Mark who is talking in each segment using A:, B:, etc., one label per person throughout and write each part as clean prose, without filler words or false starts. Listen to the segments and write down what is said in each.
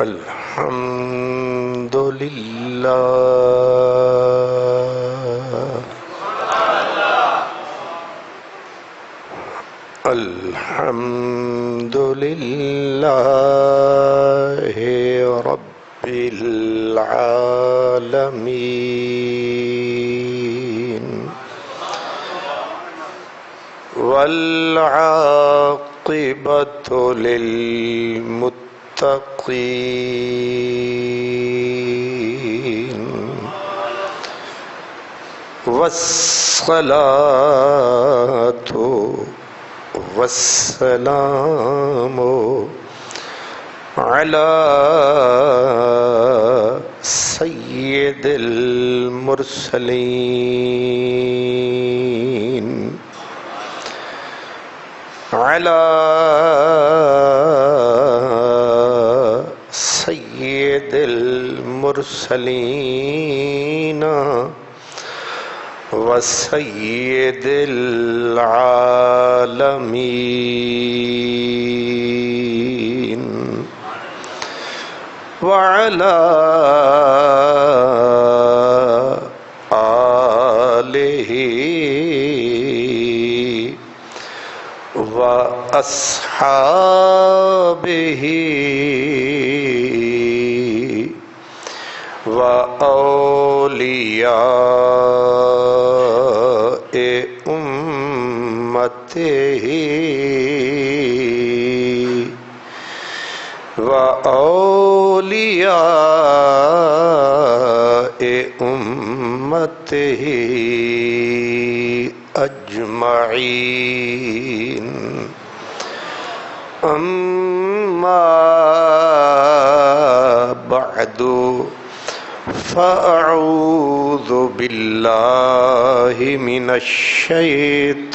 A: الحمد للہ الحمد للہ رب العالمین والعاقبۃ للمتقین والصلاۃ والسلام علی سید المرسلین علی سید المرسلین وسید العالمین وعلى آلہ وأصحابہ وأولیاء أمته وأولیاء أمته أجمعين أما بعد فأعوذ بالله من الشيطان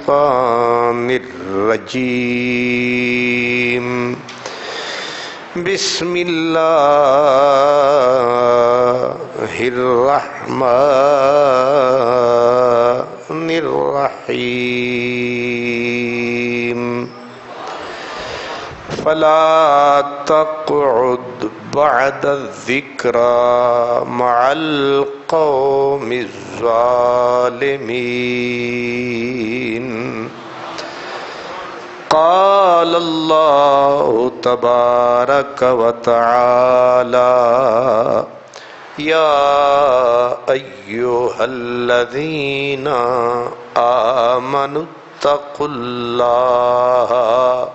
A: الرجيم بسم الله الرحمن الرحيم فلا تقعد بعد الذكرى مع القوم الظالمين قال الله تبارك وتعالى يا أيها الذين آمنوا اتقوا الله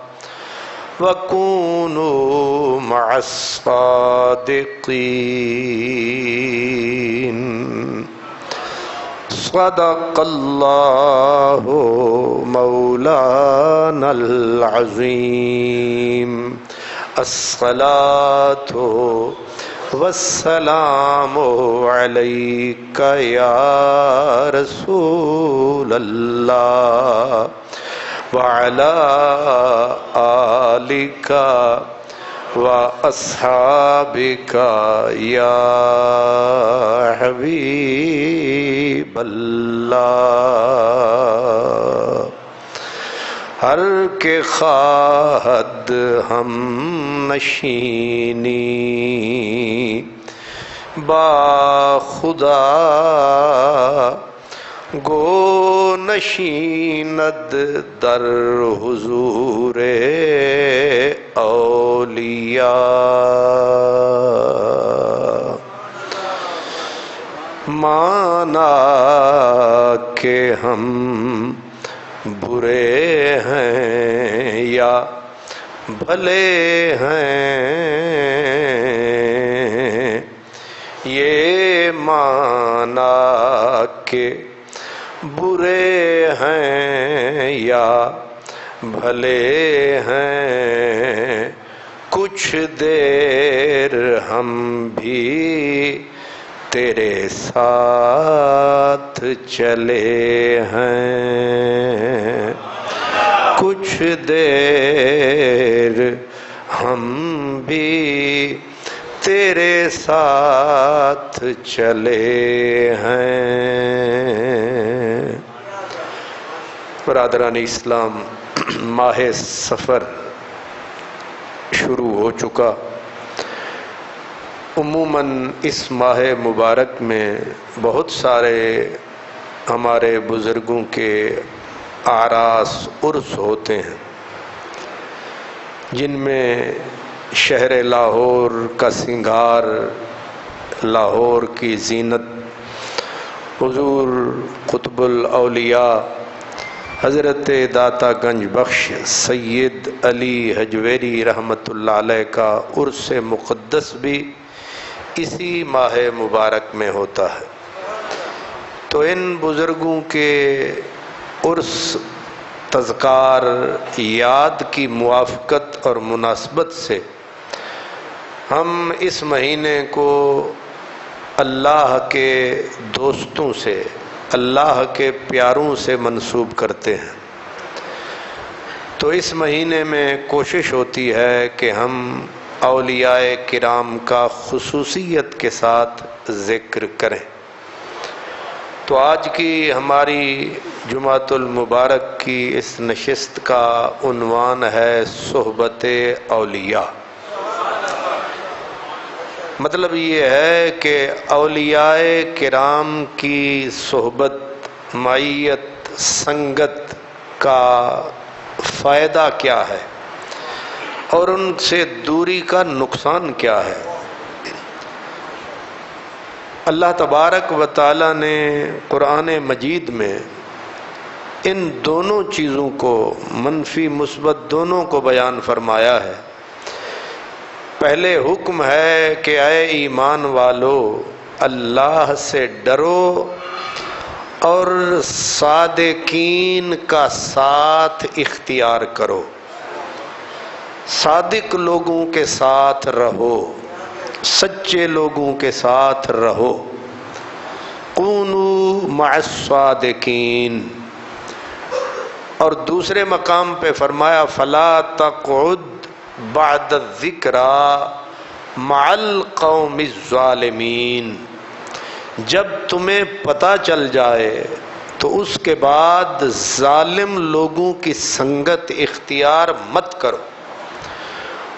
A: وكونوا مع الصادقين صدق الله مولانا العظيم الصلاة والسلام عليك يا رسول الله وعلى آلك وأصحابك يا حبيب الله ہر کے خواہد ہم نشینی با خدا گو نشیند در حضور اولیاء مانا کہ ہم برے ہیں یا بھلے ہیں یہ مانا کہ برے ہیں یا بھلے ہیں کچھ دیر ہم بھی تیرے ساتھ چلے ہیں کچھ دیر ہم بھی تیرے ساتھ چلے ہیں۔ برادران اسلام، ماہ سفر شروع ہو چکا، عموماً اس ماہ مبارک میں بہت سارے ہمارے بزرگوں کے اعراس عرس ہوتے ہیں، جن میں شہر لاہور کا سنگار، لاہور کی زینت، حضور قطب الاولیاء حضرت داتا گنج بخش سید علی حجویری رحمۃ اللہ علیہ کا عرس مقدس بھی اسی ماہ مبارک میں ہوتا ہے۔ تو ان بزرگوں کے عرس، تذکار، یاد کی موافقت اور مناسبت سے ہم اس مہینے کو اللہ کے دوستوں سے، اللہ کے پیاروں سے منسوب کرتے ہیں۔ تو اس مہینے میں کوشش ہوتی ہے کہ ہم اولیاء کرام کا خصوصیت کے ساتھ ذکر کریں۔ تو آج کی ہماری جمعۃ المبارک کی اس نشست کا عنوان ہے صحبت اولیاء۔ مطلب یہ ہے کہ اولیاء کرام کی صحبت، معیت، سنگت کا فائدہ کیا ہے اور ان سے دوری کا نقصان کیا ہے۔ اللہ تبارک و تعالی نے قرآن مجید میں ان دونوں چیزوں کو، منفی مثبت دونوں کو بیان فرمایا ہے۔ پہلے حکم ہے کہ اے ایمان والو اللہ سے ڈرو اور صادقین کا ساتھ اختیار کرو، صادق لوگوں کے ساتھ رہو، سچے لوگوں کے ساتھ رہو۔ کونوا مع الصادقین۔ اور دوسرے مقام پہ فرمایا فلا تقعد بعد الذکریٰ مع القوم الظالمین۔ جب تمہیں پتہ چل جائے تو اس کے بعد ظالم لوگوں کی سنگت اختیار مت کرو،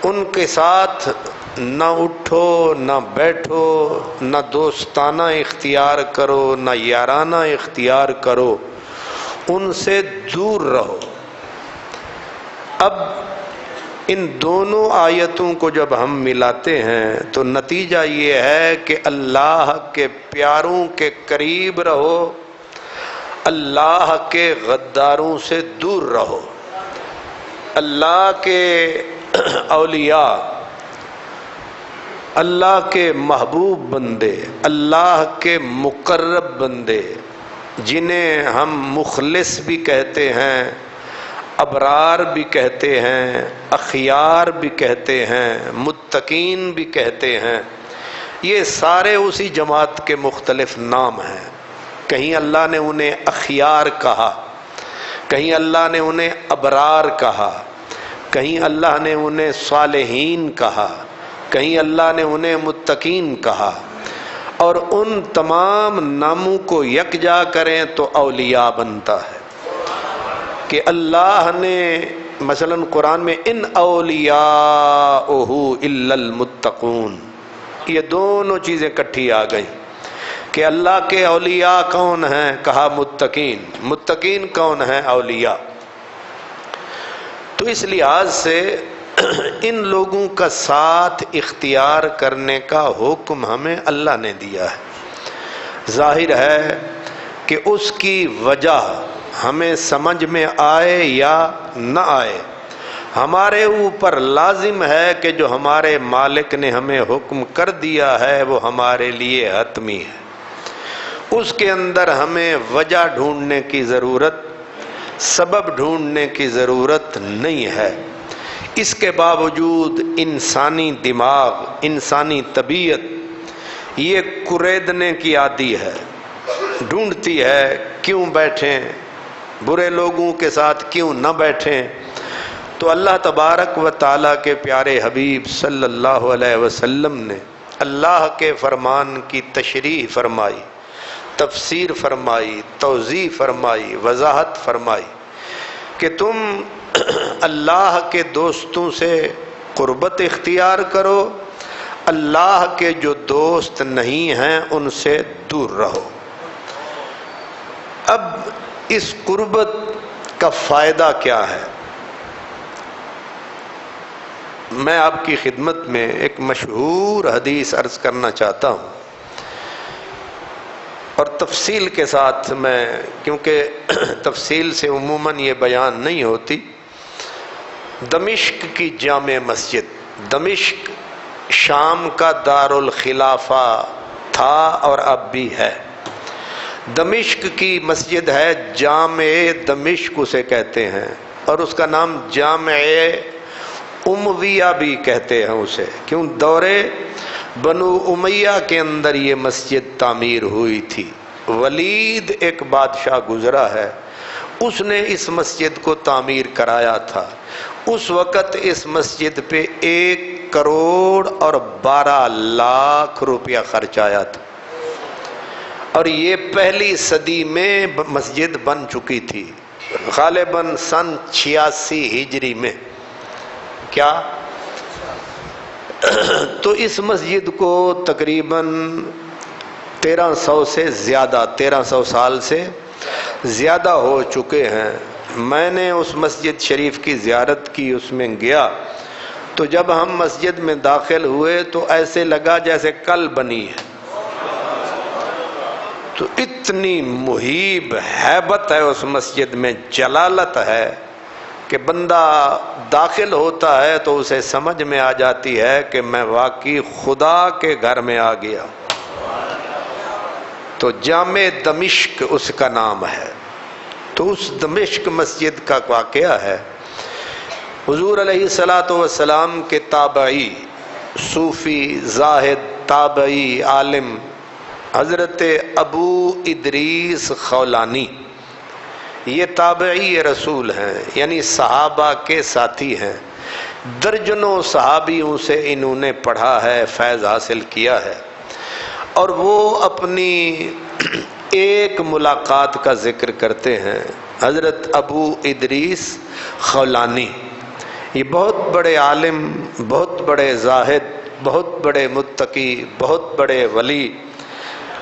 A: ان کے ساتھ نہ اٹھو نہ بیٹھو، نہ دوستانہ اختیار کرو نہ یارانہ اختیار کرو، ان سے دور رہو۔ اب ان دونوں آیتوں کو جب ہم ملاتے ہیں تو نتیجہ یہ ہے کہ اللہ کے پیاروں کے قریب رہو، اللہ کے غداروں سے دور رہو۔ اللہ کے اولیاء، اللہ کے محبوب بندے، اللہ کے مقرب بندے، جنہیں ہم مخلص بھی کہتے ہیں، ابرار بھی کہتے ہیں، اخیار بھی کہتے ہیں، متقین بھی کہتے ہیں، یہ سارے اسی جماعت کے مختلف نام ہیں۔ کہیں اللہ نے انہیں اخیار کہا، کہیں اللہ نے انہیں ابرار کہا، کہیں اللہ نے انہیں صالحین کہا، کہیں اللہ نے انہیں متقین کہا۔ اور ان تمام ناموں کو یکجا کریں تو اولیاء بنتا ہے کہ اللہ نے مثلا قرآن میں ان اولیاءہ الا المتقون، یہ دونوں چیزیں کٹھی آ گئیں کہ اللہ کے اولیاء کون ہیں؟ کہا متقین۔ متقین کون ہیں؟ اولیاء۔ تو اس لحاظ سے ان لوگوں کا ساتھ اختیار کرنے کا حکم ہمیں اللہ نے دیا ہے۔ ظاہر ہے کہ اس کی وجہ ہمیں سمجھ میں آئے یا نہ آئے، ہمارے اوپر لازم ہے کہ جو ہمارے مالک نے ہمیں حکم کر دیا ہے وہ ہمارے لیے حتمی ہے۔ اس کے اندر ہمیں وجہ ڈھونڈنے کی ضرورت، سبب ڈھونڈنے کی ضرورت نہیں ہے۔ اس کے باوجود انسانی دماغ، انسانی طبیعت یہ کریدنے کی عادی ہے، ڈھونڈتی ہے کیوں بیٹھیں، برے لوگوں کے ساتھ کیوں نہ بیٹھیں۔ تو اللہ تبارک و تعالیٰ کے پیارے حبیب صلی اللہ علیہ وسلم نے اللہ کے فرمان کی تشریح فرمائی، تفسیر فرمائی، توضیح فرمائی، وضاحت فرمائی کہ تم اللہ کے دوستوں سے قربت اختیار کرو، اللہ کے جو دوست نہیں ہیں ان سے دور رہو۔ اب اس قربت کا فائدہ کیا ہے؟ میں آپ کی خدمت میں ایک مشہور حدیث عرض کرنا چاہتا ہوں، اور تفصیل کے ساتھ میں، کیونکہ تفصیل سے عموماً یہ بیان نہیں ہوتی۔ دمشق کی جامع مسجد، دمشق شام کا دارالخلافہ تھا اور اب بھی ہے۔ دمشق کی مسجد ہے جامع دمشق اسے کہتے ہیں، اور اس کا نام جامع امیہ بھی کہتے ہیں اسے، کیوں دورے بنو امیہ کے اندر یہ مسجد تعمیر ہوئی تھی۔ ولید ایک بادشاہ گزرا ہے، اس نے اس مسجد کو تعمیر کرایا تھا۔ اس وقت اس مسجد پہ 1 کروڑ اور 12 لاکھ روپیہ خرچ آیا تھا، اور یہ پہلی صدی میں مسجد بن چکی تھی، غالباً سن 86 ہجری میں۔ کیا؟ تو اس مسجد کو تقریباً 1300 سے زیادہ، 1300 سال سے زیادہ ہو چکے ہیں۔ میں نے اس مسجد شریف کی زیارت کی، اس میں گیا تو جب ہم مسجد میں داخل ہوئے تو ایسے لگا جیسے کل بنی ہے۔ تو اتنی مہیب ہیبت ہے اس مسجد میں، جلالت ہے کہ بندہ داخل ہوتا ہے تو اسے سمجھ میں آ جاتی ہے کہ میں واقعی خدا کے گھر میں آ گیا۔ تو جامع دمشق اس کا نام ہے۔ تو اس دمشق مسجد کا واقعہ ہے، حضور علیہ الصلوۃ والسلام کے تابعی، صوفی، زاہد، تابعی، عالم حضرت ابو ادریس خولانی، یہ تابعی رسول ہیں، یعنی صحابہ کے ساتھی ہیں۔ درجنوں صحابیوں سے انہوں نے پڑھا ہے، فیض حاصل کیا ہے، اور وہ اپنی ایک ملاقات کا ذکر کرتے ہیں۔ حضرت ابو ادریس خولانی یہ بہت بڑے عالم، بہت بڑے زاہد، بہت بڑے متقی، بہت بڑے ولی،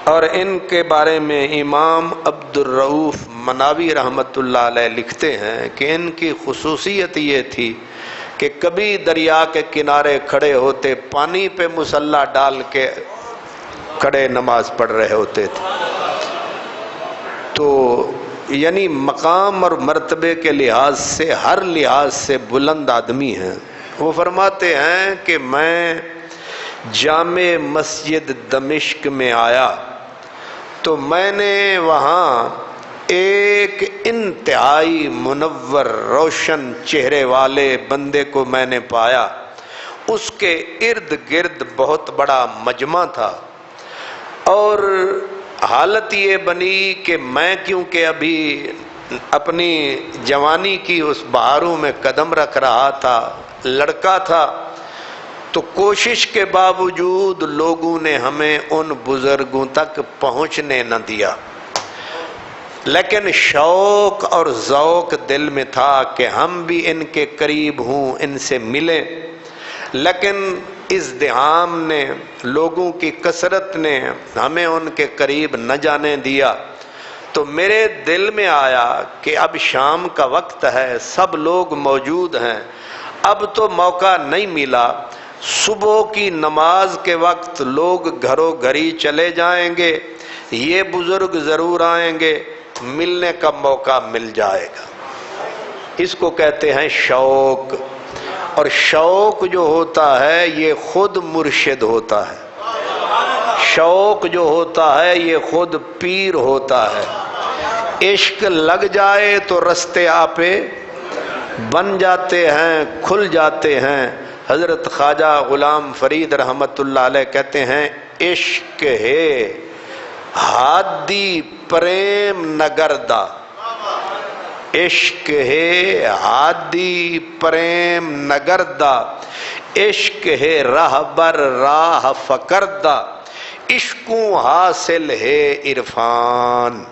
A: اور ان کے بارے میں امام عبد الرؤف مناوی رحمۃ اللہ علیہ لکھتے ہیں کہ ان کی خصوصیت یہ تھی کہ کبھی دریا کے کنارے کھڑے ہوتے، پانی پہ مصلی ڈال کے کھڑے نماز پڑھ رہے ہوتے تھے۔ تو یعنی مقام اور مرتبے کے لحاظ سے، ہر لحاظ سے بلند آدمی ہیں۔ وہ فرماتے ہیں کہ میں جامع مسجد دمشق میں آیا تو میں نے وہاں ایک انتہائی منور روشن چہرے والے بندے کو میں نے پایا۔ اس کے ارد گرد بہت بڑا مجمع تھا، اور حالت یہ بنی کہ میں کیونکہ ابھی اپنی جوانی کی اس بہاروں میں قدم رکھ رہا تھا، لڑکا تھا، تو کوشش کے باوجود لوگوں نے ہمیں ان بزرگوں تک پہنچنے نہ دیا، لیکن شوق اور ذوق دل میں تھا کہ ہم بھی ان کے قریب ہوں، ان سے ملیں، لیکن ازدحام نے، لوگوں کی کثرت نے ہمیں ان کے قریب نہ جانے دیا۔ تو میرے دل میں آیا کہ اب شام کا وقت ہے، سب لوگ موجود ہیں، اب تو موقع نہیں ملا، صبح کی نماز کے وقت لوگ گھروں گھری چلے جائیں گے، یہ بزرگ ضرور آئیں گے، ملنے کا موقع مل جائے گا۔ اس کو کہتے ہیں شوق، اور شوق جو ہوتا ہے یہ خود مرشد ہوتا ہے، شوق جو ہوتا ہے یہ خود پیر ہوتا ہے۔ عشق لگ جائے تو رستے آپے بن جاتے ہیں، کھل جاتے ہیں۔ حضرت خواجہ غلام فرید رحمت اللہ علیہ کہتے ہیں عشق ہے ہادی پریم نگردا، عشق ہے ہادی پریم نگردا، عشق ہے راہبر راہ فکردہ، عشقوں حاصل ہے عرفان۔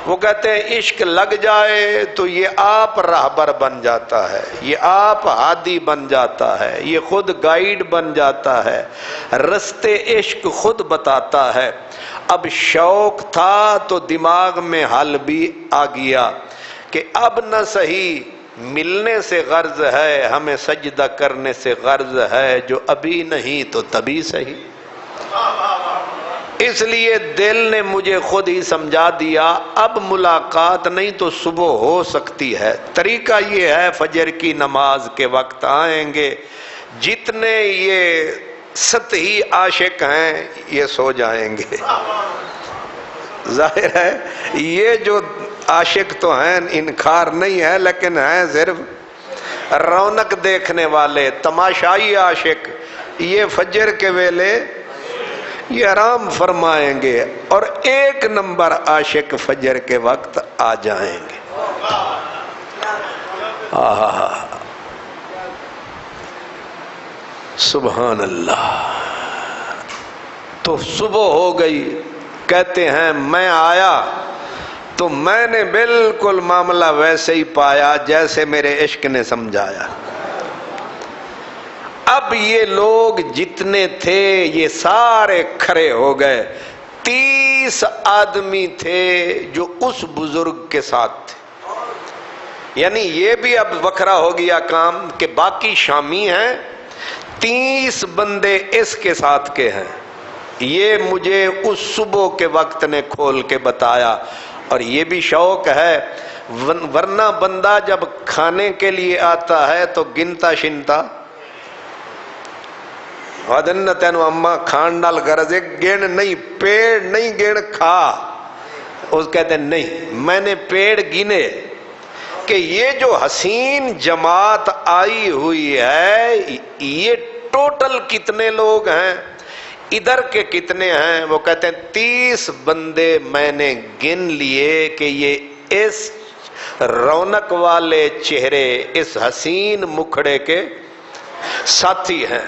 A: وہ کہتے ہیں عشق لگ جائے تو یہ آپ راہبر بن جاتا ہے، یہ آپ ہادی بن جاتا ہے، یہ خود گائیڈ بن جاتا ہے، رستے عشق خود بتاتا ہے۔ اب شوق تھا تو دماغ میں حل بھی آ گیا کہ اب نہ صحیح ملنے سے غرض ہے، ہمیں سجدہ کرنے سے غرض ہے، جو ابھی نہیں تو تبھی صحیح۔ اس لیے دل نے مجھے خود ہی سمجھا دیا اب ملاقات نہیں تو صبح ہو سکتی ہے۔ طریقہ یہ ہے فجر کی نماز کے وقت آئیں گے، جتنے یہ سطحی عاشق ہیں یہ سو جائیں گے۔ ظاہر ہے یہ جو عاشق تو ہیں انکار نہیں ہے، لیکن ہیں صرف رونق دیکھنے والے، تماشائی عاشق۔ یہ فجر کے ویلے یہ آرام فرمائیں گے، اور ایک نمبر عاشق فجر کے وقت آ جائیں گے۔ سبحان اللہ۔ تو صبح ہو گئی، کہتے ہیں میں آیا تو میں نے بالکل معاملہ ویسے ہی پایا جیسے میرے عشق نے سمجھایا۔ اب یہ لوگ جتنے تھے یہ سارے کھڑے ہو گئے، 30 آدمی تھے جو اس بزرگ کے ساتھ تھے۔ یعنی یہ بھی اب وکھرا ہو گیا کام کہ باقی شامی ہیں، 30 بندے اس کے ساتھ کے ہیں۔ یہ مجھے اس صبح کے وقت نے کھول کے بتایا، اور یہ بھی شوق ہے، ورنہ بندہ جب کھانے کے لیے آتا ہے تو گنتا شنتا ودن تینو اما کھان نال غرض گن نہیں، پیڑ نہیں گن کھا۔ اس کہتے ہیں نہیں، میں نے پیڑ گنے کہ یہ جو حسین جماعت آئی ہوئی ہے یہ ٹوٹل کتنے لوگ ہیں، ادھر کے کتنے ہیں؟ وہ کہتے ہیں 30 بندے میں نے گن لیے کہ یہ اس رونق والے چہرے، اس حسین مکھڑے کے ساتھی ہیں۔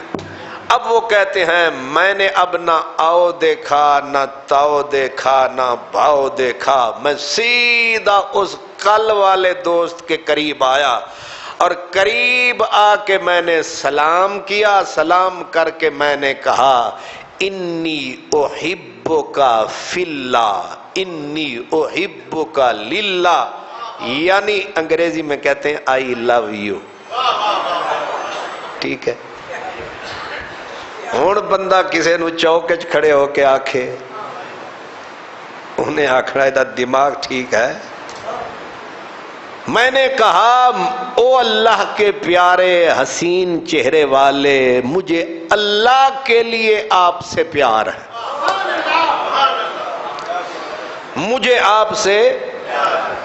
A: اب وہ کہتے ہیں میں نے اب نہ آؤ دیکھا، نہ تاؤ دیکھا، نہ بھاؤ دیکھا، میں سیدھا اس کل والے دوست کے قریب آیا، اور قریب آ کے میں نے سلام کیا۔ سلام کر کے میں نے کہا انی احبک فی اللہ، انی احبک للہ، یعنی انگریزی میں کہتے ہیں آئی لو یو۔ ٹھیک ہے، ہون بندہ کسے نو چوکچ کھڑے ہو کے آکھے، انہیں آکھنا ہے دماغ ٹھیک ہے۔ میں نے کہا او اللہ کے پیارے حسین چہرے والے، مجھے اللہ کے لیے آپ سے پیار ہے، مجھے آپ سے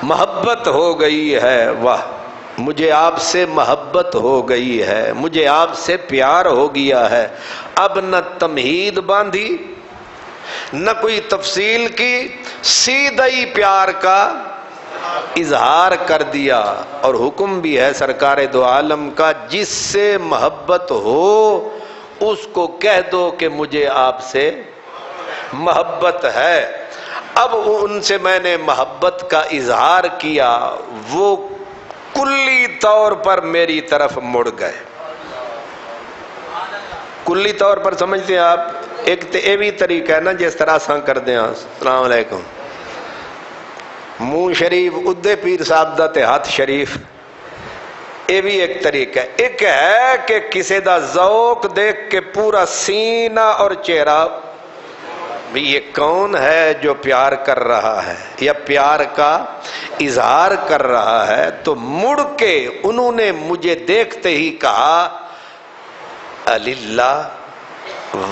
A: محبت ہو گئی ہے۔ واہ، مجھے آپ سے محبت ہو گئی ہے، مجھے آپ سے پیار ہو گیا ہے۔ اب نہ تمہید باندھی نہ کوئی تفصیل کی، سیدھا ہی پیار کا اظہار کر دیا۔ اور حکم بھی ہے سرکار دو عالم کا، جس سے محبت ہو اس کو کہہ دو کہ مجھے آپ سے محبت ہے۔ اب ان سے میں نے محبت کا اظہار کیا، وہ کلی طور پر میری طرف مڑ گئے۔ کلی طور پر سمجھتے ہیں آپ؟ ایک تو یہ بھی طریقہ ہے نا جس طرح سان کر دیں السلام علیکم، منہ شریف ادھے پیر صاحب دا تے ہاتھ شریف، یہ بھی ایک طریقہ ہے۔ ایک ہے کہ کسی دا ذوق دیکھ کے پورا سینہ اور چہرہ بھی یہ کون ہے جو پیار کر رہا ہے یا پیار کا اظہار کر رہا ہے، تو مڑ کے انہوں نے مجھے دیکھتے ہی کہا اللہ،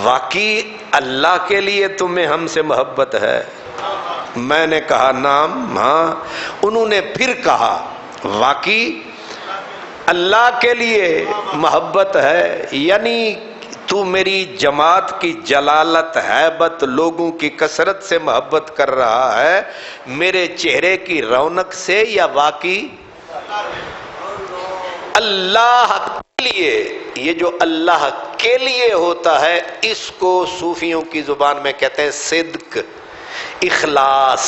A: واقعی اللہ کے لیے تمہیں ہم سے محبت ہے؟ میں نے کہا نام، ہاں۔ انہوں نے پھر کہا واقعی اللہ کے لیے محبت ہے، یعنی تو میری جماعت کی جلالت ہیبت لوگوں کی کثرت سے محبت کر رہا ہے، میرے چہرے کی رونق سے، یا واقعی اللہ کے لیے؟ یہ جو اللہ کے لیے ہوتا ہے اس کو صوفیوں کی زبان میں کہتے ہیں صدق، اخلاص۔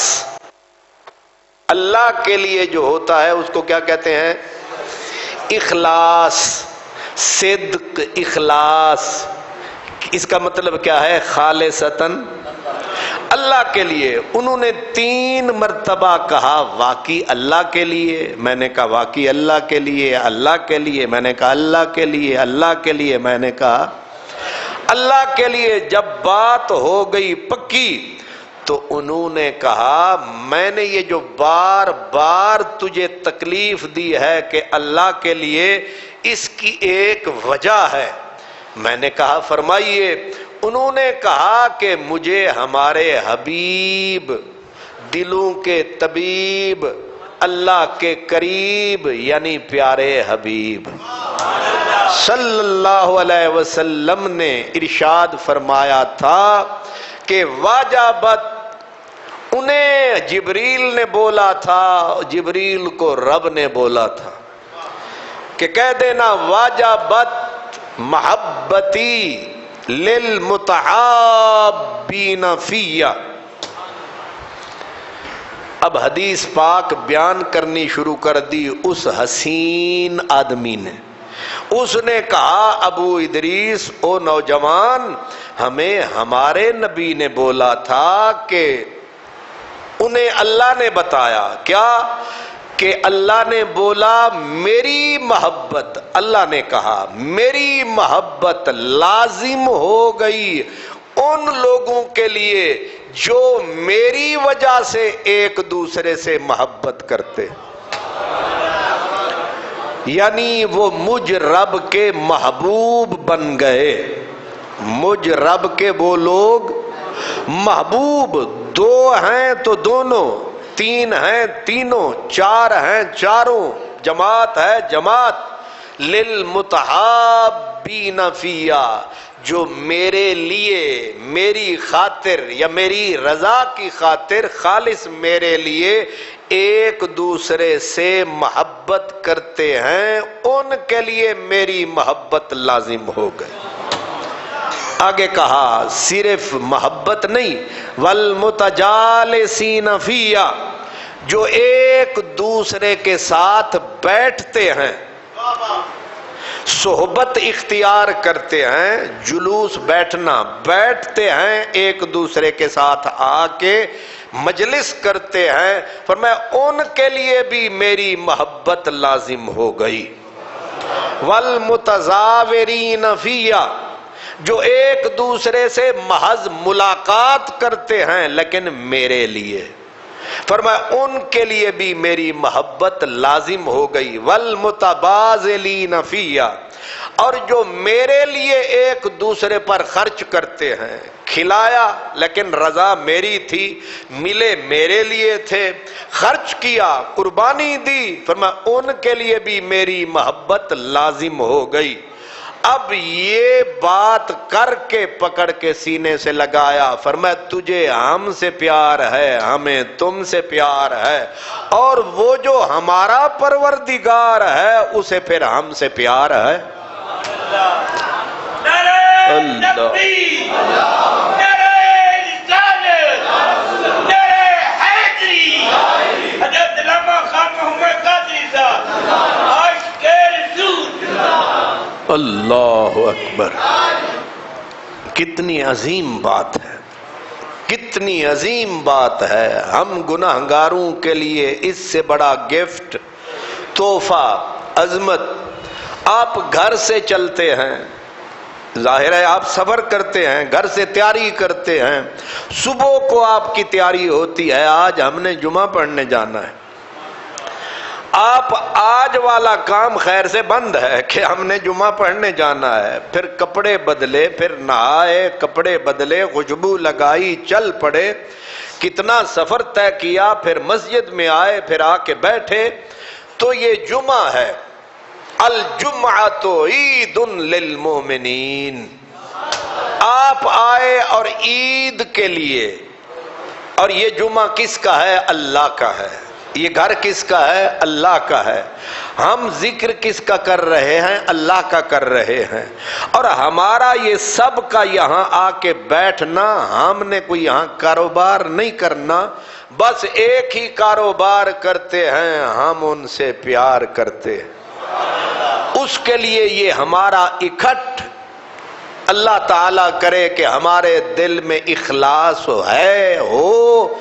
A: اللہ کے لیے جو ہوتا ہے اس کو کیا کہتے ہیں؟ اخلاص، صدق، اخلاص۔ اس کا مطلب کیا ہے؟ خالصتاً اللہ کے لیے۔ انہوں نے 3 مرتبہ کہا واقعی اللہ کے لیے۔ میں نے کہا واقعی اللہ کے لیے، اللہ کے لیے، میں نے کہا اللہ کے لیے، اللہ کے لیے، میں نے کہا اللہ کے لیے۔ جب بات ہو گئی پکی تو انہوں نے کہا میں نے یہ جو بار بار تجھے تکلیف دی ہے کہ اللہ کے لیے، اس کی ایک وجہ ہے۔ میں نے کہا فرمائیے۔ انہوں نے کہا کہ مجھے ہمارے حبیب، دلوں کے طبیب، اللہ کے قریب یعنی پیارے حبیب صلی اللہ علیہ وسلم نے ارشاد فرمایا تھا کہ واجبت، انہیں جبریل نے بولا تھا، جبریل کو رب نے بولا تھا کہ کہہ دینا واجبت محبتی للمتحابین فی۔ اب حدیث پاک بیان کرنی شروع کر دی اس حسین آدمی نے۔ اس نے کہا ابو ادریس، او نوجوان، ہمیں ہمارے نبی نے بولا تھا کہ انہیں اللہ نے بتایا کیا کہ اللہ نے بولا میری محبت، اللہ نے کہا میری محبت لازم ہو گئی ان لوگوں کے لیے جو میری وجہ سے ایک دوسرے سے محبت کرتے، یعنی وہ مجھ رب کے محبوب بن گئے۔ مجھ رب کے وہ لوگ محبوب، 2 ہیں تو دونوں، 3 ہیں تینوں، 4 ہیں چاروں، جماعت ہے جماعت۔ للمتحابین فیہ، جو میرے لیے، میری خاطر یا میری رضا کی خاطر خالص میرے لیے ایک دوسرے سے محبت کرتے ہیں، ان کے لیے میری محبت لازم ہو گئی۔ آگے کہا صرف محبت نہیں، والمتجالسین فیہ، جو ایک دوسرے کے ساتھ بیٹھتے ہیں، صحبت اختیار کرتے ہیں، جلوس بیٹھنا، بیٹھتے ہیں ایک دوسرے کے ساتھ آ کے مجلس کرتے ہیں، فرمایا ان کے لیے بھی میری محبت لازم ہو گئی۔ والمتزاورین فیہ، جو ایک دوسرے سے محض ملاقات کرتے ہیں لیکن میرے لیے، فرمایا ان کے لیے بھی میری محبت لازم ہو گئی۔ والمتبازلین فیہ، اور جو میرے لیے ایک دوسرے پر خرچ کرتے ہیں، کھلایا لیکن رضا میری تھی، ملے میرے لیے تھے، خرچ کیا، قربانی دی، فرمایا ان کے لیے بھی میری محبت لازم ہو گئی۔ اب یہ بات کر کے پکڑ کے سینے سے لگایا، فرمایا تجھے ہم سے پیار ہے، ہمیں تم سے پیار ہے، اور وہ جو ہمارا پروردگار ہے اسے پھر ہم سے پیار ہے۔ اللہ اللہ اکبر، کتنی عظیم بات ہے، کتنی عظیم بات ہے۔ ہم گناہگاروں کے لیے اس سے بڑا گفٹ، تحفہ، عظمت۔ آپ گھر سے چلتے ہیں، ظاہر ہے آپ سفر کرتے ہیں، گھر سے تیاری کرتے ہیں، صبح کو آپ کی تیاری ہوتی ہے، آج ہم نے جمعہ پڑھنے جانا ہے، آپ آج والا کام خیر سے بند ہے کہ ہم نے جمعہ پڑھنے جانا ہے، پھر کپڑے بدلے، پھر نہائے، کپڑے بدلے، خوشبو لگائی، چل پڑے، کتنا سفر طے کیا، پھر مسجد میں آئے، پھر آ کے بیٹھے، تو یہ جمعہ ہے۔ الجمعۃ عید للمؤمنین، آپ آئے اور عید کے لیے، اور یہ جمعہ کس کا ہے؟ اللہ کا ہے۔ یہ گھر کس کا ہے؟ اللہ کا ہے۔ ہم ذکر کس کا کر رہے ہیں؟ اللہ کا کر رہے ہیں۔ اور ہمارا یہ سب کا یہاں آ کے بیٹھنا، ہم نے کوئی یہاں کاروبار نہیں کرنا، بس ایک ہی کاروبار کرتے ہیں، ہم ان سے پیار کرتے ہیں۔ اس کے لیے یہ ہمارا اکٹھ اللہ تعالیٰ کرے کہ ہمارے دل میں اخلاص ہو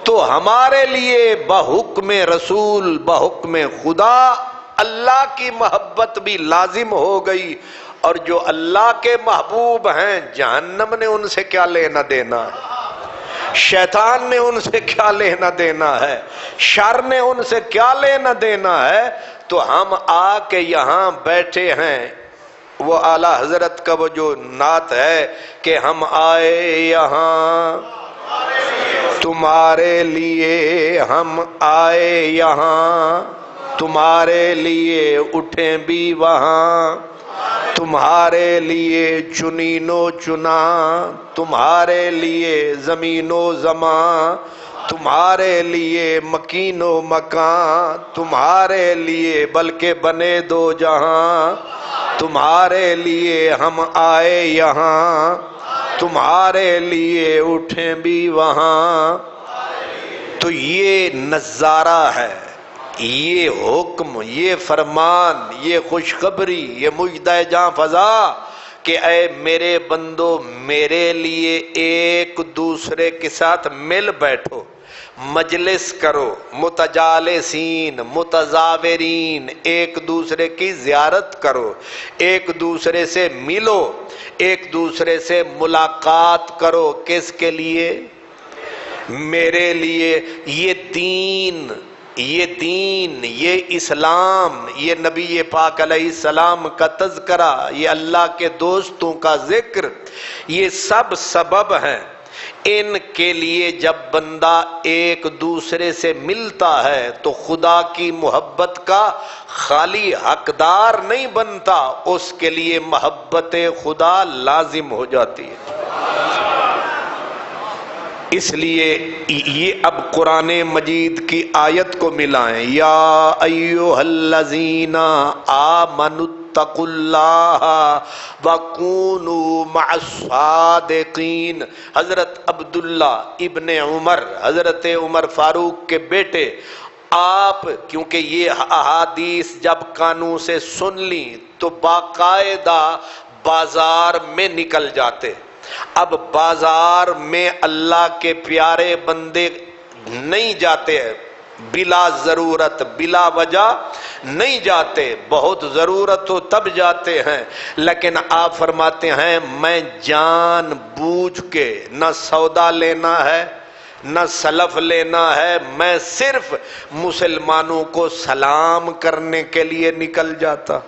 A: تو ہمارے لیے بحکم رسول، بحکم خدا اللہ کی محبت بھی لازم ہو گئی، اور جو اللہ کے محبوب ہیں جہنم نے ان سے کیا لینا دینا ہے، شیطان نے ان سے کیا لینا دینا ہے، شر نے ان سے کیا لینا دینا ہے۔ تو ہم آ کے یہاں بیٹھے ہیں، وہ اعلی حضرت کا وہ جو نعت ہے کہ ہم آئے یہاں تمہارے لیے، ہم آئے یہاں تمہارے لیے، اٹھیں بھی وہاں تمہارے لیے، چنین و چنا تمہارے لیے، زمین و زمان تمہارے لیے، مکین و مکان تمہارے لیے، بلکہ بنے دو جہاں تمہارے لیے، ہم آئے یہاں تمہارے لیے، اٹھیں بھی وہاں۔ تو یہ نظارہ ہے، یہ حکم، یہ فرمان، یہ خوشخبری، یہ مجدہ جاں فضا کہ اے میرے بندو، میرے لیے ایک دوسرے کے ساتھ مل بیٹھو، مجلس کرو، متجالسین متزاورین، ایک دوسرے کی زیارت کرو، ایک دوسرے سے ملو، ایک دوسرے سے ملاقات کرو۔ کس کے لیے؟ میرے لیے۔ یہ دین، یہ اسلام، یہ نبی پاک علیہ السلام کا تذکرہ، یہ اللہ کے دوستوں کا ذکر، یہ سب سبب ہیں۔ ان کے لیے جب بندہ ایک دوسرے سے ملتا ہے تو خدا کی محبت کا خالی حقدار نہیں بنتا، اس کے لیے محبت خدا لازم ہو جاتی ہے۔ اس لیے یہ اب قرآن مجید کی آیت کو ملائیں، یا ایھا الذین آمنوا اتقوا اللہ وکونوا مع الصادقین۔ حضرت عبداللہ ابن عمر، حضرت عمر فاروق کے بیٹے، آپ کیونکہ یہ احادیث جب کانوں سے سن لی تو باقاعدہ بازار میں نکل جاتے۔ اب بازار میں اللہ کے پیارے بندے نہیں جاتے ہیں، بلا ضرورت، بلا وجہ نہیں جاتے، بہت ضرورت ہو تب جاتے ہیں، لیکن آپ فرماتے ہیں میں جان بوجھ کے نہ سودا لینا ہے نہ سلف لینا ہے، میں صرف مسلمانوں کو سلام کرنے کے لیے نکل جاتا،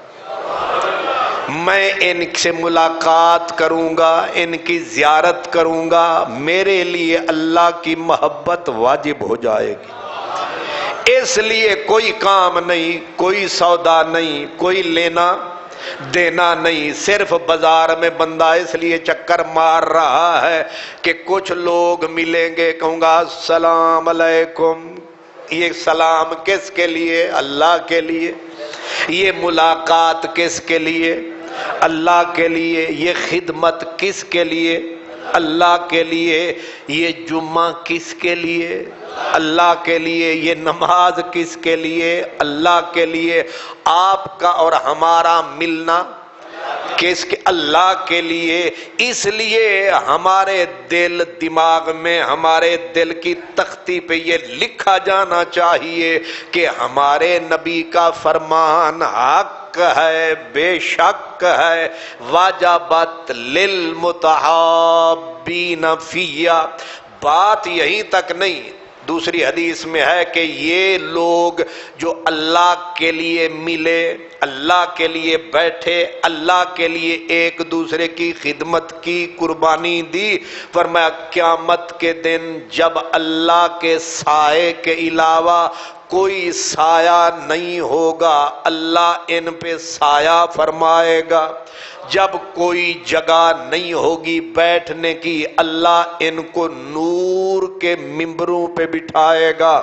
A: میں ان سے ملاقات کروں گا، ان کی زیارت کروں گا، میرے لیے اللہ کی محبت واجب ہو جائے گی۔ اس لیے کوئی کام نہیں، کوئی سودا نہیں، کوئی لینا دینا نہیں، صرف بازار میں بندہ اس لیے چکر مار رہا ہے کہ کچھ لوگ ملیں گے، کہوں گا السلام علیکم، یہ سلام کس کے لیے؟ اللہ کے لیے۔ یہ ملاقات کس کے لیے؟ اللہ کے لیے۔ یہ خدمت کس کے لیے؟ اللہ کے لیے۔ یہ جمعہ کس کے لیے؟ اللہ کے لیے۔ یہ نماز کس کے لیے؟ اللہ کے لیے۔ آپ کا اور ہمارا ملنا کس کے؟ اللہ کے لیے۔ اس لیے ہمارے دل دماغ میں، ہمارے دل کی تختی پہ یہ لکھا جانا چاہیے کہ ہمارے نبی کا فرمان حق ہے، بے شک ہے، واجبت للمتحابین فیہ۔ بات یہیں تک نہیں، دوسری حدیث میں ہے کہ یہ لوگ جو اللہ کے لیے ملے، اللہ کے لیے بیٹھے، اللہ کے لیے ایک دوسرے کی خدمت کی، قربانی دی، فرمایا قیامت کے دن جب اللہ کے سائے کے علاوہ کوئی سایہ نہیں ہوگا، اللہ ان پہ سایہ فرمائے گا۔ جب کوئی جگہ نہیں ہوگی بیٹھنے کی، اللہ ان کو نور کے ممبروں پہ بٹھائے گا۔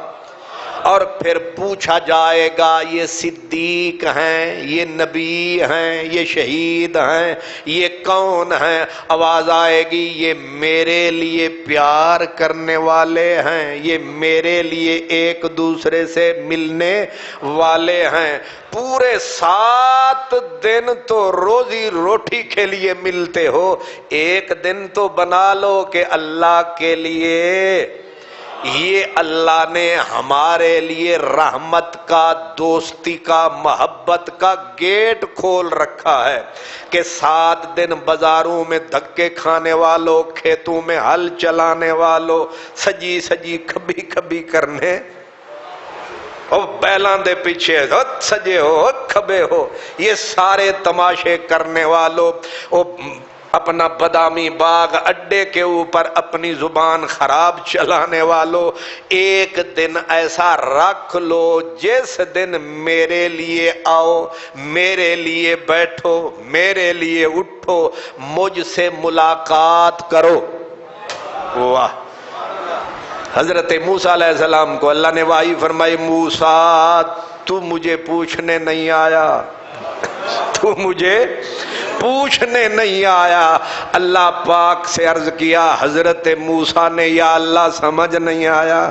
A: اور پھر پوچھا جائے گا یہ صدیق ہیں، یہ نبی ہیں، یہ شہید ہیں، یہ کون ہیں؟ آواز آئے گی یہ میرے لیے پیار کرنے والے ہیں، یہ میرے لیے ایک دوسرے سے ملنے والے ہیں۔ پورے 7 دن تو روزی روٹی کے لیے ملتے ہو، ایک دن تو بنا لو کہ اللہ کے لیے۔ یہ اللہ نے ہمارے لیے رحمت کا، دوستی کا، محبت کا گیٹ کھول رکھا ہے کہ 7 دن بازاروں میں دھکے کھانے والوں، کھیتوں میں ہل چلانے والوں، سجی سجی کبھی کبھی کرنے، او بیلاں دے پیچھے سجے ہو کھبے ہو، یہ سارے تماشے کرنے والوں، او اپنا بادامی باغ اڈے کے اوپر اپنی زبان خراب چلانے والوں، ایک دن ایسا رکھ لو جس دن میرے لیے آؤ، میرے لیے بیٹھو، میرے لیے اٹھو، مجھ سے ملاقات کرو۔ واہ! حضرت موسیٰ علیہ السلام کو اللہ نے وحی فرمائی، موسیٰ تو مجھے پوچھنے نہیں آیا، تو مجھے پوچھنے نہیں آیا۔ اللہ پاک سے عرض کیا حضرت موسیٰ نے، یا اللہ سمجھ نہیں آیا،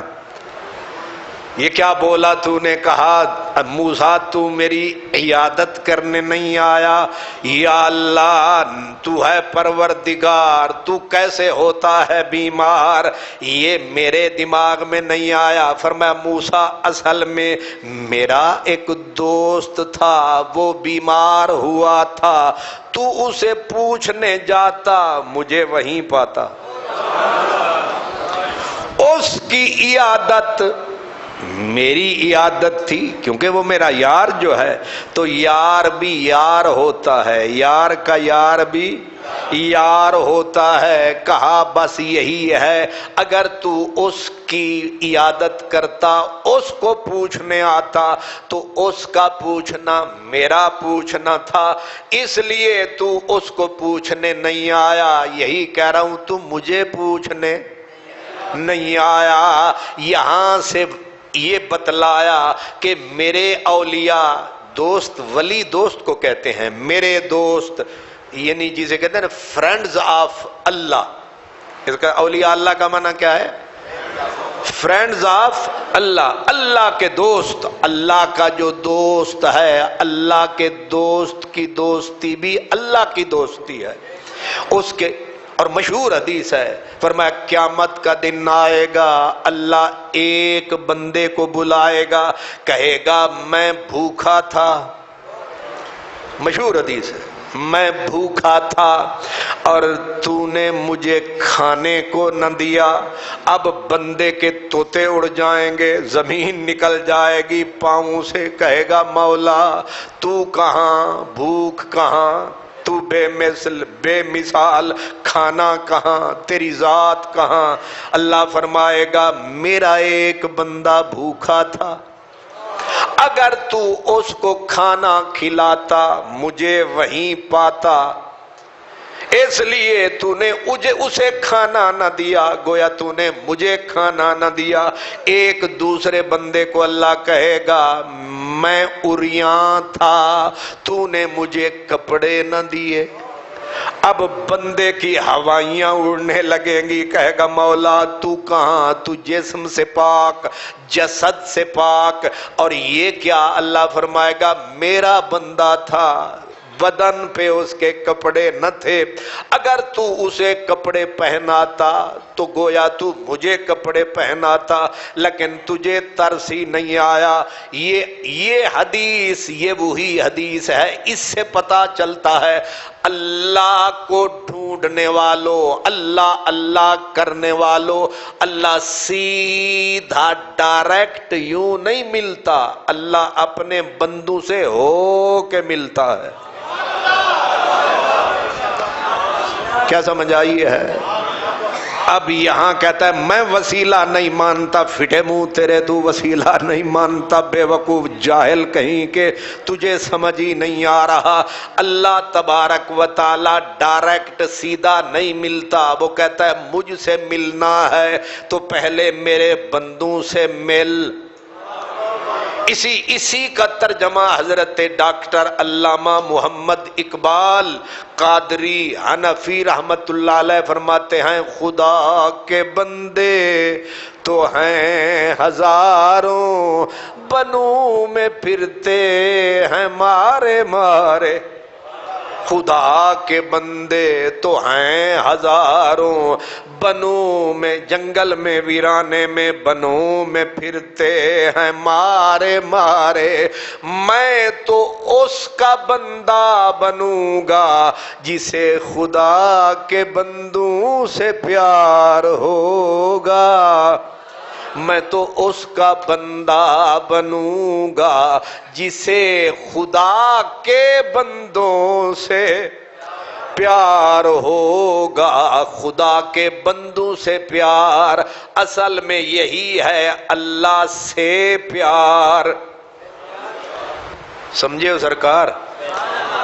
A: یہ کیا بولا تو نے؟ کہا موسیٰ تو میری عیادت کرنے نہیں آیا، یا اللہ تو ہے پروردگار، تو کیسے ہوتا ہے بیمار، یہ میرے دماغ میں نہیں آیا۔ فرمایا موسیٰ اصل میں میرا ایک دوست تھا، وہ بیمار ہوا تھا، تو اسے پوچھنے جاتا مجھے وہیں پاتا۔ اس کی عیادت میری عیادت تھی، کیونکہ وہ میرا یار جو ہے، تو یار بھی یار ہوتا ہے، یار کا یار بھی یار ہوتا ہے۔ کہا بس یہی ہے، اگر تو اس کی عیادت کرتا، اس کو پوچھنے آتا، تو اس کا پوچھنا میرا پوچھنا تھا، اس لیے تو اس کو پوچھنے نہیں آیا۔ یہی کہہ رہا ہوں تو مجھے پوچھنے نہیں آیا۔ یہاں سے یہ بتلایا کہ میرے اولیاء، دوست ولی دوست کو کہتے ہیں، میرے دوست، یعنی جسے کہتے ہیں فرینڈز آف اللہ، اس کا اولیاء اللہ کا معنی کیا ہے؟ فرینڈز آف اللہ، اللہ کے دوست۔ اللہ کا جو دوست ہے، اللہ کے دوست کی دوستی بھی اللہ کی دوستی ہے اس کے۔ اور مشہور حدیث ہے، فرمایا قیامت کا دن آئے گا، اللہ ایک بندے کو بلائے گا، کہے گا میں بھوکا تھا، مشہور حدیث ہے، میں بھوکا تھا اور تو نے مجھے کھانے کو نہ دیا۔ اب بندے کے طوطے اڑ جائیں گے، زمین نکل جائے گی پاؤں سے، کہے گا مولا تو کہاں، بھوک کہاں، تو بے مثل بے مثال، کھانا کہاں، تیری ذات کہاں؟ اللہ فرمائے گا میرا ایک بندہ بھوکا تھا، اگر تو اس کو کھانا کھلاتا مجھے وہیں پاتا، اس لیے تو نے اسے کھانا نہ دیا، گویا تو نے مجھے کھانا نہ دیا۔ ایک دوسرے بندے کو اللہ کہے گا میں عریاں تھا، تو نے مجھے کپڑے نہ دیے۔ اب بندے کی ہوائیاں اڑنے لگیں گی، کہے گا مولا تو کہاں، تو جسم سے پاک، جسد سے پاک، اور یہ کیا؟ اللہ فرمائے گا میرا بندہ تھا، بدن پہ اس کے کپڑے نہ تھے، اگر تو اسے کپڑے پہناتا تو گویا تو مجھے کپڑے پہناتا، لیکن تجھے ترس ہی نہیں آیا۔ یہ حدیث، یہ وہی حدیث ہے، اس سے پتہ چلتا ہے اللہ کو ڈھونڈنے والوں، اللہ اللہ کرنے والوں، اللہ سیدھا ڈائریکٹ یوں نہیں ملتا، اللہ اپنے بندوں سے ہو کے ملتا ہے۔ کیا سمجھ آئی ہے؟ اب یہاں کہتا ہے میں وسیلہ نہیں مانتا، پھٹے منہ تیرے تو وسیلہ نہیں مانتا، بے وقوف جاہل کہیں کہ تجھے سمجھ ہی نہیں آ رہا۔ اللہ تبارک و تعالی ڈائریکٹ سیدھا نہیں ملتا، وہ کہتا ہے مجھ سے ملنا ہے تو پہلے میرے بندوں سے مل۔ اسی کا ترجمہ حضرت ڈاکٹر علامہ محمد اقبال قادری حنفی رحمت اللہ علیہ فرماتے ہیں، خدا کے بندے تو ہیں ہزاروں، بنوں میں پھرتے ہیں مارے مارے۔ خدا کے بندے تو ہیں ہزاروں، بنوں میں جنگل میں ویرانے میں بنوں میں پھرتے ہیں مارے مارے۔ میں تو اس کا بندہ بنوں گا جسے خدا کے بندوں سے پیار ہوگا۔ میں تو اس کا بندہ بنوں گا جسے خدا کے بندوں سے پیار ہوگا۔ خدا کے بندوں سے پیار اصل میں یہی ہے اللہ سے پیار، سمجھے ہو سرکار؟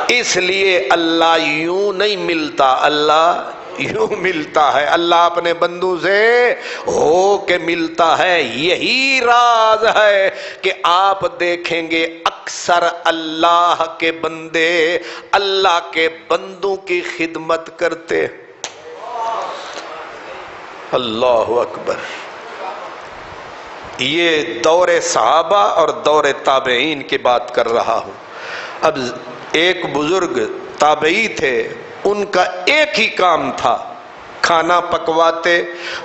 A: اس لیے اللہ یوں نہیں ملتا، اللہ یوں ملتا ہے، اللہ اپنے بندوں سے ہو کے ملتا ہے۔ یہی راز ہے کہ آپ دیکھیں گے اکثر اللہ کے بندے اللہ کے بندوں کی خدمت کرتے۔ اللہ اکبر۔ یہ دور صحابہ اور دور تابعین کی بات کر رہا ہوں۔ اب ایک بزرگ تابعی تھے، ان کا ایک ہی کام تھا، کھانا پکواتے،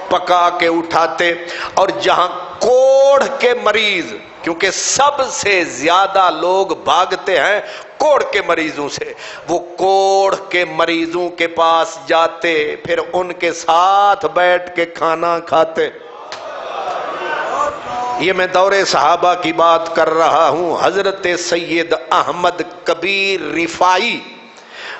A: پکا کے اٹھاتے، اور جہاں کوڑھ کے مریض، کیونکہ سب سے زیادہ لوگ بھاگتے ہیں کوڑھ کے مریضوں سے، وہ کوڑھ کے مریضوں کے پاس جاتے، پھر ان کے ساتھ بیٹھ کے کھانا کھاتے۔ یہ میں دور صحابہ کی بات کر رہا ہوں۔ حضرت سید احمد کبیر رفاعی،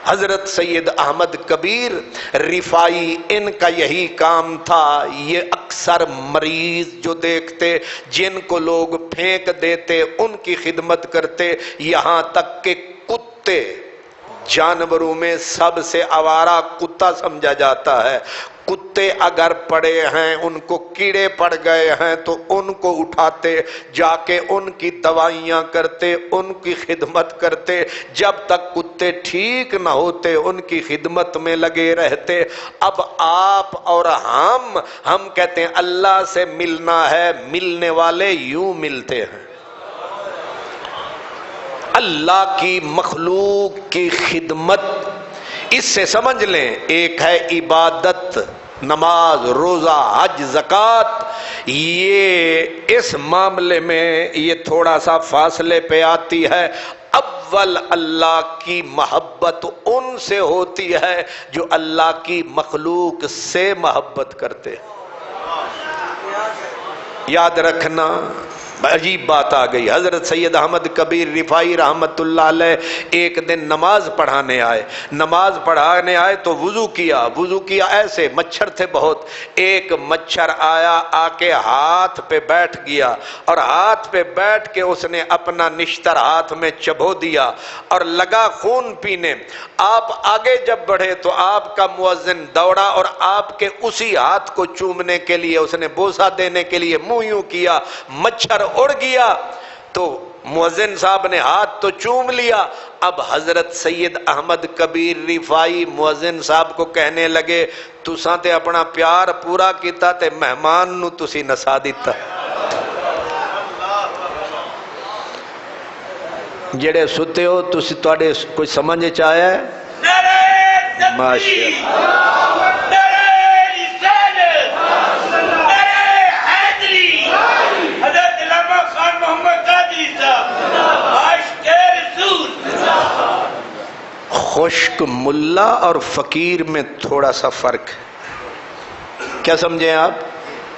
A: حضرت سید احمد کبیر رفاعی، ان کا یہی کام تھا۔ یہ اکثر مریض جو دیکھتے، جن کو لوگ پھینک دیتے، ان کی خدمت کرتے، یہاں تک کہ کتے، جانوروں میں سب سے آوارہ کتا سمجھا جاتا ہے، کتے اگر پڑے ہیں، ان کو کیڑے پڑ گئے ہیں تو ان کو اٹھاتے، جا کے ان کی دوائیاں کرتے، ان کی خدمت کرتے، جب تک کتے ٹھیک نہ ہوتے ان کی خدمت میں لگے رہتے۔ اب آپ اور ہم کہتے ہیں اللہ سے ملنا ہے، ملنے والے یوں ملتے ہیں۔ اللہ کی مخلوق کی خدمت، اس سے سمجھ لیں، ایک ہے عبادت، نماز، روزہ، حج، زکوٰۃ، یہ اس معاملے میں یہ تھوڑا سا فاصلے پہ آتی ہے۔ اول اللہ کی محبت ان سے ہوتی ہے جو اللہ کی مخلوق سے محبت کرتے۔ یاد رکھنا، عجیب بات آ گئی۔ حضرت سید احمد کبیر رفاعی رحمت اللہ علیہ ایک دن نماز پڑھانے آئے تو وضو کیا ایسے، مچھر تھے بہت، ایک مچھر آیا، آ کے ہاتھ پہ بیٹھ گیا، اور ہاتھ پہ بیٹھ کے اس نے اپنا نشتر ہاتھ میں چبھو دیا اور لگا خون پینے۔ آپ آگے جب بڑھے تو آپ کا مؤذن دوڑا اور آپ کے اسی ہاتھ کو چومنے کے لیے، اس نے بوسہ دینے کے لیے منہ یوں کیا، مچھر اڑ گیا، تو مؤذن صاحب نے ہاتھ تو چوم لیا۔ اب حضرت سید احمد کبیر رفاعی مؤذن صاحب کو کہنے لگے، تساں تے اپنا پیار پورا کیتا تے مہمان نو تسی نسا دیتا۔ جڑے ستے ہو تسی تواڈے کوئی سمجھ چ آیا ہے؟ ماشاءاللہ۔ خشک ملا اور فقیر میں تھوڑا سا فرق ہے، کیا سمجھیں آپ؟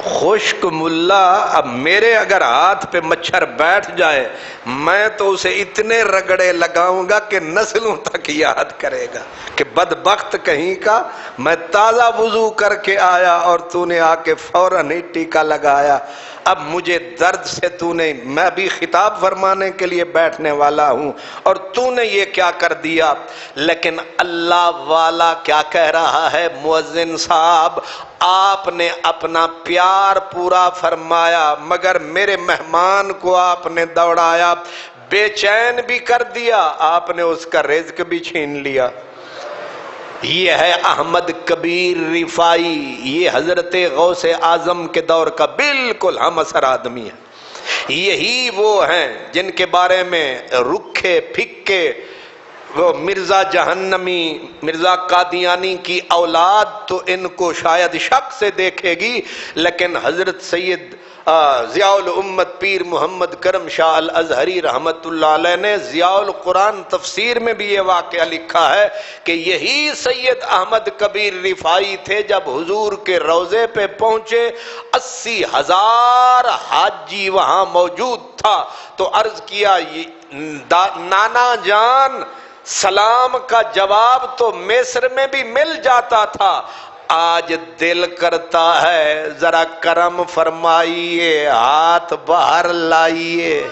A: خشک ملا، اب میرے اگر ہاتھ پہ مچھر بیٹھ جائے، میں تو اسے اتنے رگڑے لگاؤں گا کہ نسلوں تک یاد کرے گا کہ بدبخت کہیں کا، میں تازہ وضو کر کے آیا اور تو نے آ کے فوراً ہی ٹیکا لگایا۔ اب مجھے درد سے تو نے، میں بھی خطاب فرمانے کے لیے بیٹھنے والا ہوں اور تو نے یہ کیا کر دیا۔ لیکن اللہ والا کیا کہہ رہا ہے؟ مؤذن صاحب، آپ نے اپنا پیار دیدار پورا فرمایا، مگر میرے مہمان کو آپ نے دوڑایا، بے چین بھی کر دیا، آپ نے اس کا رزق بھی چھین لیا۔ یہ ہے احمد کبیر رفاعی، یہ حضرت غوث اعظم کے دور کا بالکل ہم اثر آدمی ہے۔ یہی وہ ہیں جن کے بارے میں رکھے پھکے وہ مرزا جہنمی، مرزا قادیانی کی اولاد تو ان کو شاید شک سے دیکھے گی، لیکن حضرت سید ضیاء الامت پیر محمد کرم شاہ الازہری رحمت اللہ علیہ نے ضیاء القرآن تفسیر میں بھی یہ واقعہ لکھا ہے کہ یہی سید احمد کبیر رفاعی تھے، جب حضور کے روضے پہ پہنچے 80,000 حاجی وہاں موجود تھا تو عرض کیا نانا جان سلام کا جواب تو مصر میں بھی مل جاتا تھا، آج دل کرتا ہے ذرا کرم فرمائیے، ہاتھ باہر لائیے،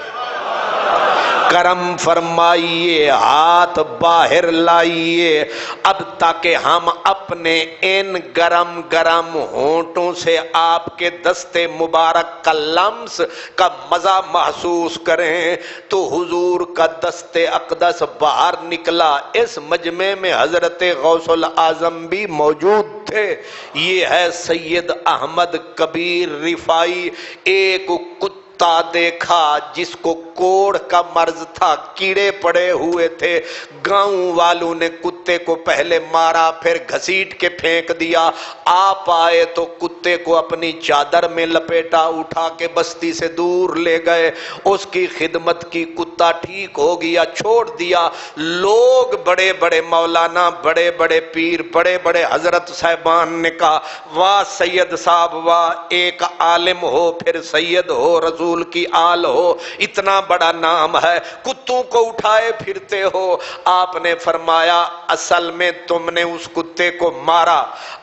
A: کرم فرمائیے، ہاتھ باہر لائیے، اب تاکہ ہم اپنے ان گرم گرم ہونٹوں سے آپ کے دست مبارک کا لمس کا مزہ محسوس کریں۔ تو حضور کا دست اقدس باہر نکلا، اس مجمع میں حضرت غوث الاعظم بھی موجود تھے۔ یہ ہے سید احمد کبیر رفاعی۔ ایک کتا دیکھا جس کو کوڑ کا مرض تھا، کیڑے پڑے ہوئے تھے، گاؤں والوں نے کتے کو پہلے مارا پھر گھسیٹ کے پھینک دیا، آپ آئے تو کتے کو اپنی چادر میں لپیٹا، اٹھا کے بستی سے دور لے گئے، اس کی خدمت کی، کتا ٹھیک ہو گیا، چھوڑ دیا۔ لوگ بڑے بڑے مولانا، بڑے بڑے پیر، بڑے بڑے حضرت صاحبان نے کہا واہ سید صاحب واہ، ایک عالم ہو پھر سید ہو، رسول کی آل ہو، اتنا بڑا نام ہے، کتوں کو اٹھائے پھرتے ہو۔ آپ نے فرمایا اصل میں تم نے اس کتے کو مارا،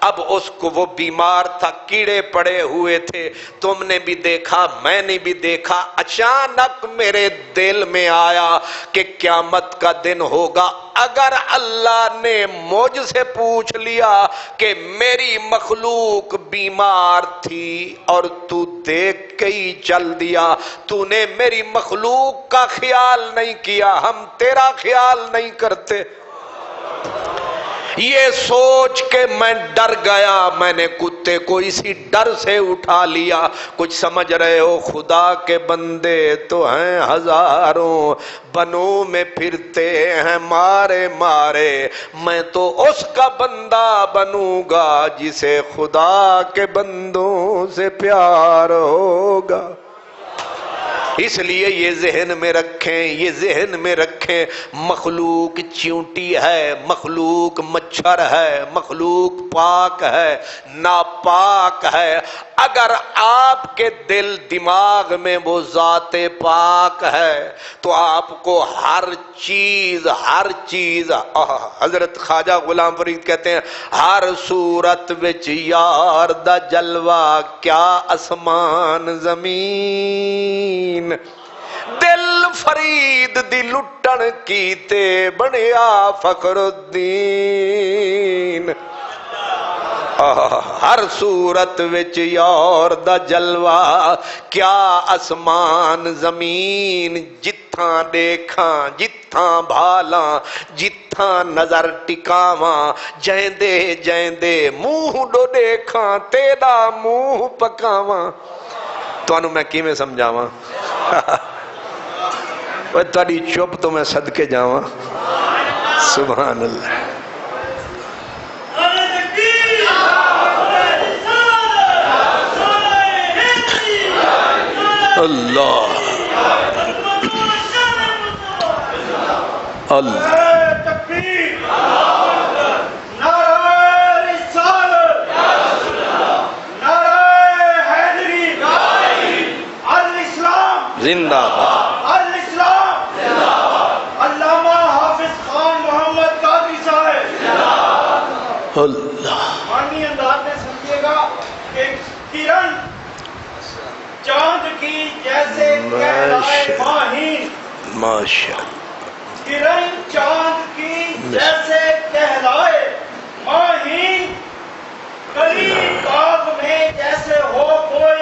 A: اب اس کو وہ بیمار تھا، کیڑے پڑے ہوئے تھے، تم نے بھی دیکھا میں نے بھی دیکھا، اچانک میرے دل میں آیا کہ قیامت کا دن ہوگا، اگر اللہ نے مجھ سے پوچھ لیا کہ میری مخلوق بیمار تھی اور تو دیکھ کے ہی چل دیا، تو نے میری مخلوق کا خیال نہیں کیا، ہم تیرا خیال نہیں کرتے۔ یہ سوچ کے میں ڈر گیا، میں نے کتے کو اسی ڈر سے اٹھا لیا۔ کچھ سمجھ رہے ہو، خدا کے بندے تو ہیں ہزاروں، بنوں میں پھرتے ہیں مارے مارے، میں تو اس کا بندہ بنوں گا جسے خدا کے بندوں سے پیار ہوگا۔ اس لیے یہ ذہن میں رکھیں، یہ ذہن میں رکھیں، مخلوق چیونٹی ہے، مخلوق مچھر ہے، مخلوق پاک ہے، ناپاک ہے، اگر آپ کے دل دماغ میں وہ ذات پاک ہے تو آپ کو ہر چیز حضرت خواجہ غلام فرید کہتے ہیں ہر صورت وچ یار دا جلوہ کیا اسمان زمین، دل فرید دی لٹن کیتے بنیا فخر الدین، ہر صورت وچ یار دا جلوہ کیا اسمان زمین، جتھاں دیکھاں جتھاں بھالاں جتھاں نظر ٹکاواں، جیندے جیندے منہ ڈو دیکھاں تیرا منہ پکاواں۔ تو انہوں میں کی میں سمجھاواں وہ تاری چپ تو میں صدقے جاواں۔ سبحان اللہ۔ اللہ اللہ زندہ
B: الاسلام علامہ حافظ خان محمد قادری صاحب
A: اللہ
B: مانی انداز میں سمجھیے گا کہ کرن چاند کی جیسے کہلائے ماہین،
A: ماشاء
B: کرن چاند کی جیسے کہلائے ماہین، کلی باغ میں جیسے ہو کوئی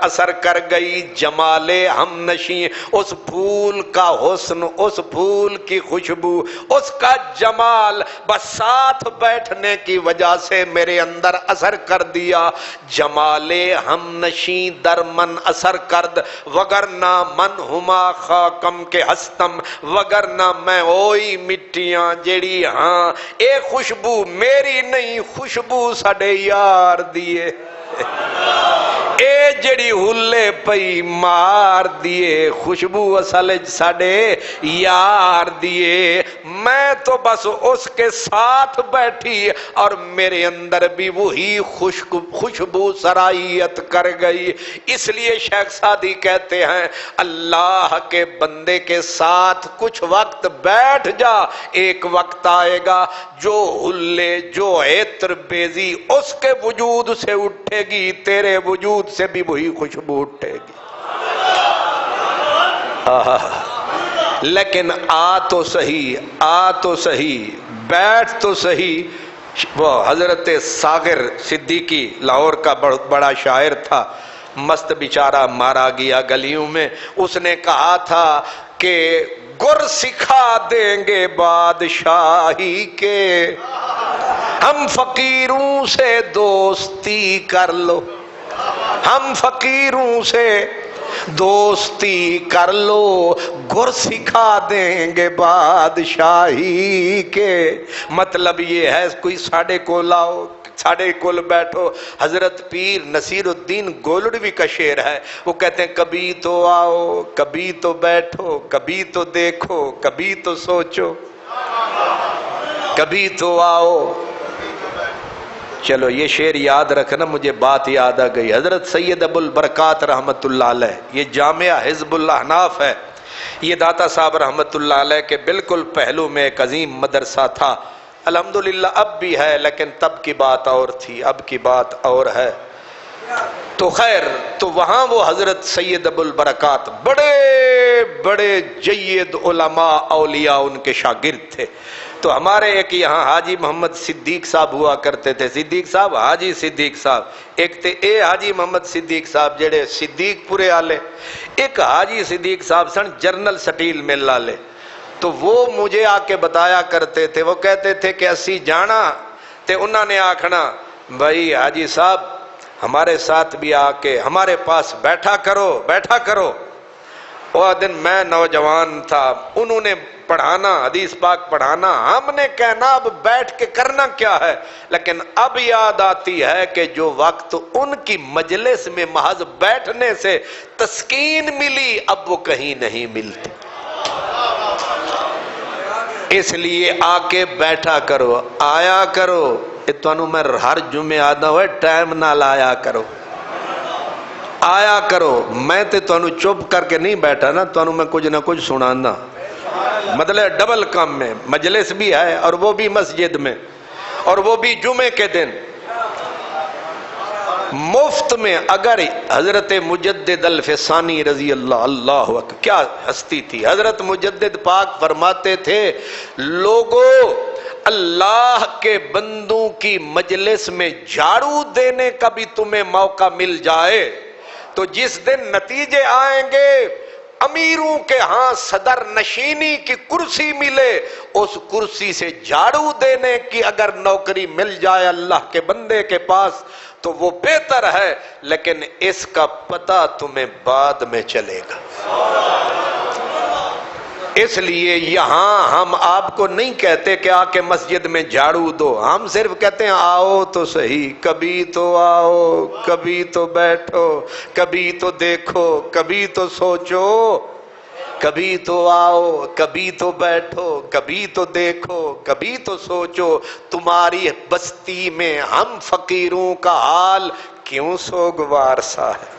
A: اثر کر گئی، جمال ہم نشیں، اس پھول کا حسن، اس پھول کی خوشبو، اس کا جمال بس ساتھ بیٹھنے کی وجہ سے میرے اندر اثر کر دیا۔ جمال ہم نشیں در من اثر کرد، وگرنہ من ہما خاکم کے ہستم، وگرنہ میں اوئی مٹیاں جیڑی ہاں اے خوشبو میری نہیں، خوشبو ساڈے یار دیے، اے جڑی ہلے پئی مار دیے، خوشبو اصل ساڈے یار دیے۔ میں تو بس اس کے ساتھ بیٹھی اور میرے اندر بھی وہی خوشبو سرائیت کر گئی۔ اس لیے شیخ سعدی کہتے ہیں اللہ کے بندے کے ساتھ کچھ وقت بیٹھ جا، ایک وقت آئے گا جو ہلے، جو عطر بیزی اس کے وجود سے اٹھے گی، تیرے وجود سے بھی وہی خوشبو اٹھے گی۔ لیکن آ تو صحیح، بیٹھ تو صحیح۔ وہ حضرت ساغر صدیقی لاہور کا بڑا شاعر تھا، مست بیچارہ مارا گیا گلیوں میں، اس نے کہا تھا کہ گر سکھا دیں گے بادشاہی کے، ہم فقیروں سے دوستی کر لو، ہم فقیروں سے دوستی کر لو، گر سکھا دیں گے بادشاہی کے۔ مطلب یہ ہے کوئی ساڑھے کو لاؤ، ساڑھے کل بیٹھو۔ حضرت پیر نصیر الدین گولڑوی کا شعر ہے، وہ کہتے ہیں کبھی تو آؤ، کبھی تو بیٹھو، کبھی تو دیکھو، کبھی تو سوچو، کبھی تو آؤ۔ چلو یہ شعر یاد رکھنا، مجھے بات یاد آ گئی۔ حضرت سید ابو البرکات رحمت اللہ علیہ، یہ جامعہ حزب الاحناف ہے، یہ داتا صاحب رحمت اللہ علیہ کے بالکل پہلو میں ایک عظیم مدرسہ تھا، الحمدللہ اب بھی ہے، لیکن تب کی بات اور تھی، اب کی بات اور ہے۔ تو خیر، تو وہاں وہ حضرت سید ابو البرکات بڑے بڑے جید علماء اولیاء ان کے شاگرد تھے۔ تو ہمارے ایک یہاں حاجی محمد صدیق صاحب ہوا کرتے تھے، صدیق صاحب، حاجی صدیق صاحب، ایک تھے اے حاجی محمد صدیق صاحب جڑے صدیق پورے آلے، ایک حاجی صدیق صاحب سن جرنل سٹیل مل آلے۔ تو وہ مجھے آ کے بتایا کرتے تھے، وہ کہتے تھے کہ اسی جانا تے انہوں نے آکھنا بھائی حاجی صاحب ہمارے ساتھ بھی آ کے ہمارے پاس بیٹھا کرو۔ وہ دن میں نوجوان تھا، انہوں نے پڑھانا، حدیث پاک پڑھانا، ہم نے کہنا اب بیٹھ کے کرنا کیا ہے، لیکن اب یاد آتی ہے کہ جو وقت ان کی مجلس میں محض بیٹھنے سے تسکین ملی، اب وہ کہیں نہیں ملتی۔ اس لیے آ کے بیٹھا کرو، آیا کرو۔ اتوانو میں ہر جمعے آدھا ہوئے ٹائم نہ لایا کرو، آیا کرو۔ میں تے توانو چپ کر کے نہیں بیٹھا نا، توانو میں کچھ نہ کچھ سنانا، مطلب ڈبل کام میں، مجلس بھی ہے اور وہ بھی مسجد میں، اور وہ بھی جمعے کے دن مفت میں۔ اگر حضرت مجدد الفسانی رضی اللہ اکبر، کیا ہستی تھی حضرت مجدد پاک، فرماتے تھے لوگوں اللہ کے بندوں کی مجلس میں جھاڑو دینے کا بھی تمہیں موقع مل جائے تو جس دن نتیجے آئیں گے امیروں کے ہاں صدر نشینی کی کرسی ملے، اس کرسی سے جھاڑو دینے کی اگر نوکری مل جائے اللہ کے بندے کے پاس تو وہ بہتر ہے، لیکن اس کا پتہ تمہیں بعد میں چلے گا۔ اس لیے یہاں ہم آپ کو نہیں کہتے کہ آ کے مسجد میں جھاڑو دو، ہم صرف کہتے ہیں آؤ تو صحیح، کبھی تو آؤ، کبھی تو بیٹھو، کبھی تو دیکھو، کبھی تو سوچو، کبھی تو آؤ، کبھی تو بیٹھو، کبھی تو دیکھو، کبھی تو سوچو۔ تمہاری بستی میں ہم فقیروں کا حال کیوں سوگوار سا ہے،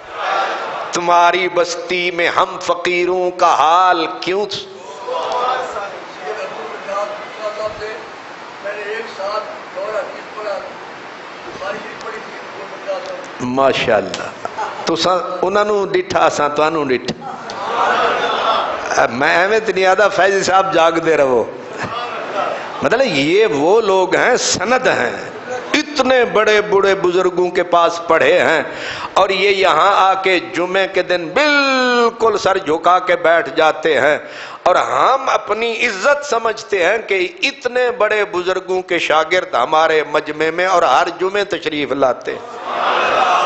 A: تمہاری بستی میں ہم فقیروں کا حال کیوں ماشاءاللہ تو انہوں نے ڈٹھا سا تو ڈٹھا، میں احمد نہیں آدھا فیضی صاحب جاگ دے رہو، مطلب یہ وہ لوگ ہیں، سند ہیں، اتنے بڑے بڑے بزرگوں کے پاس پڑھے ہیں، اور یہ یہاں آ کے جمعے کے دن بالکل سر جھکا کے بیٹھ جاتے ہیں، اور ہم اپنی عزت سمجھتے ہیں کہ اتنے بڑے بزرگوں کے شاگرد ہمارے مجمع میں، اور ہر جمعے تشریف لاتے ہیں،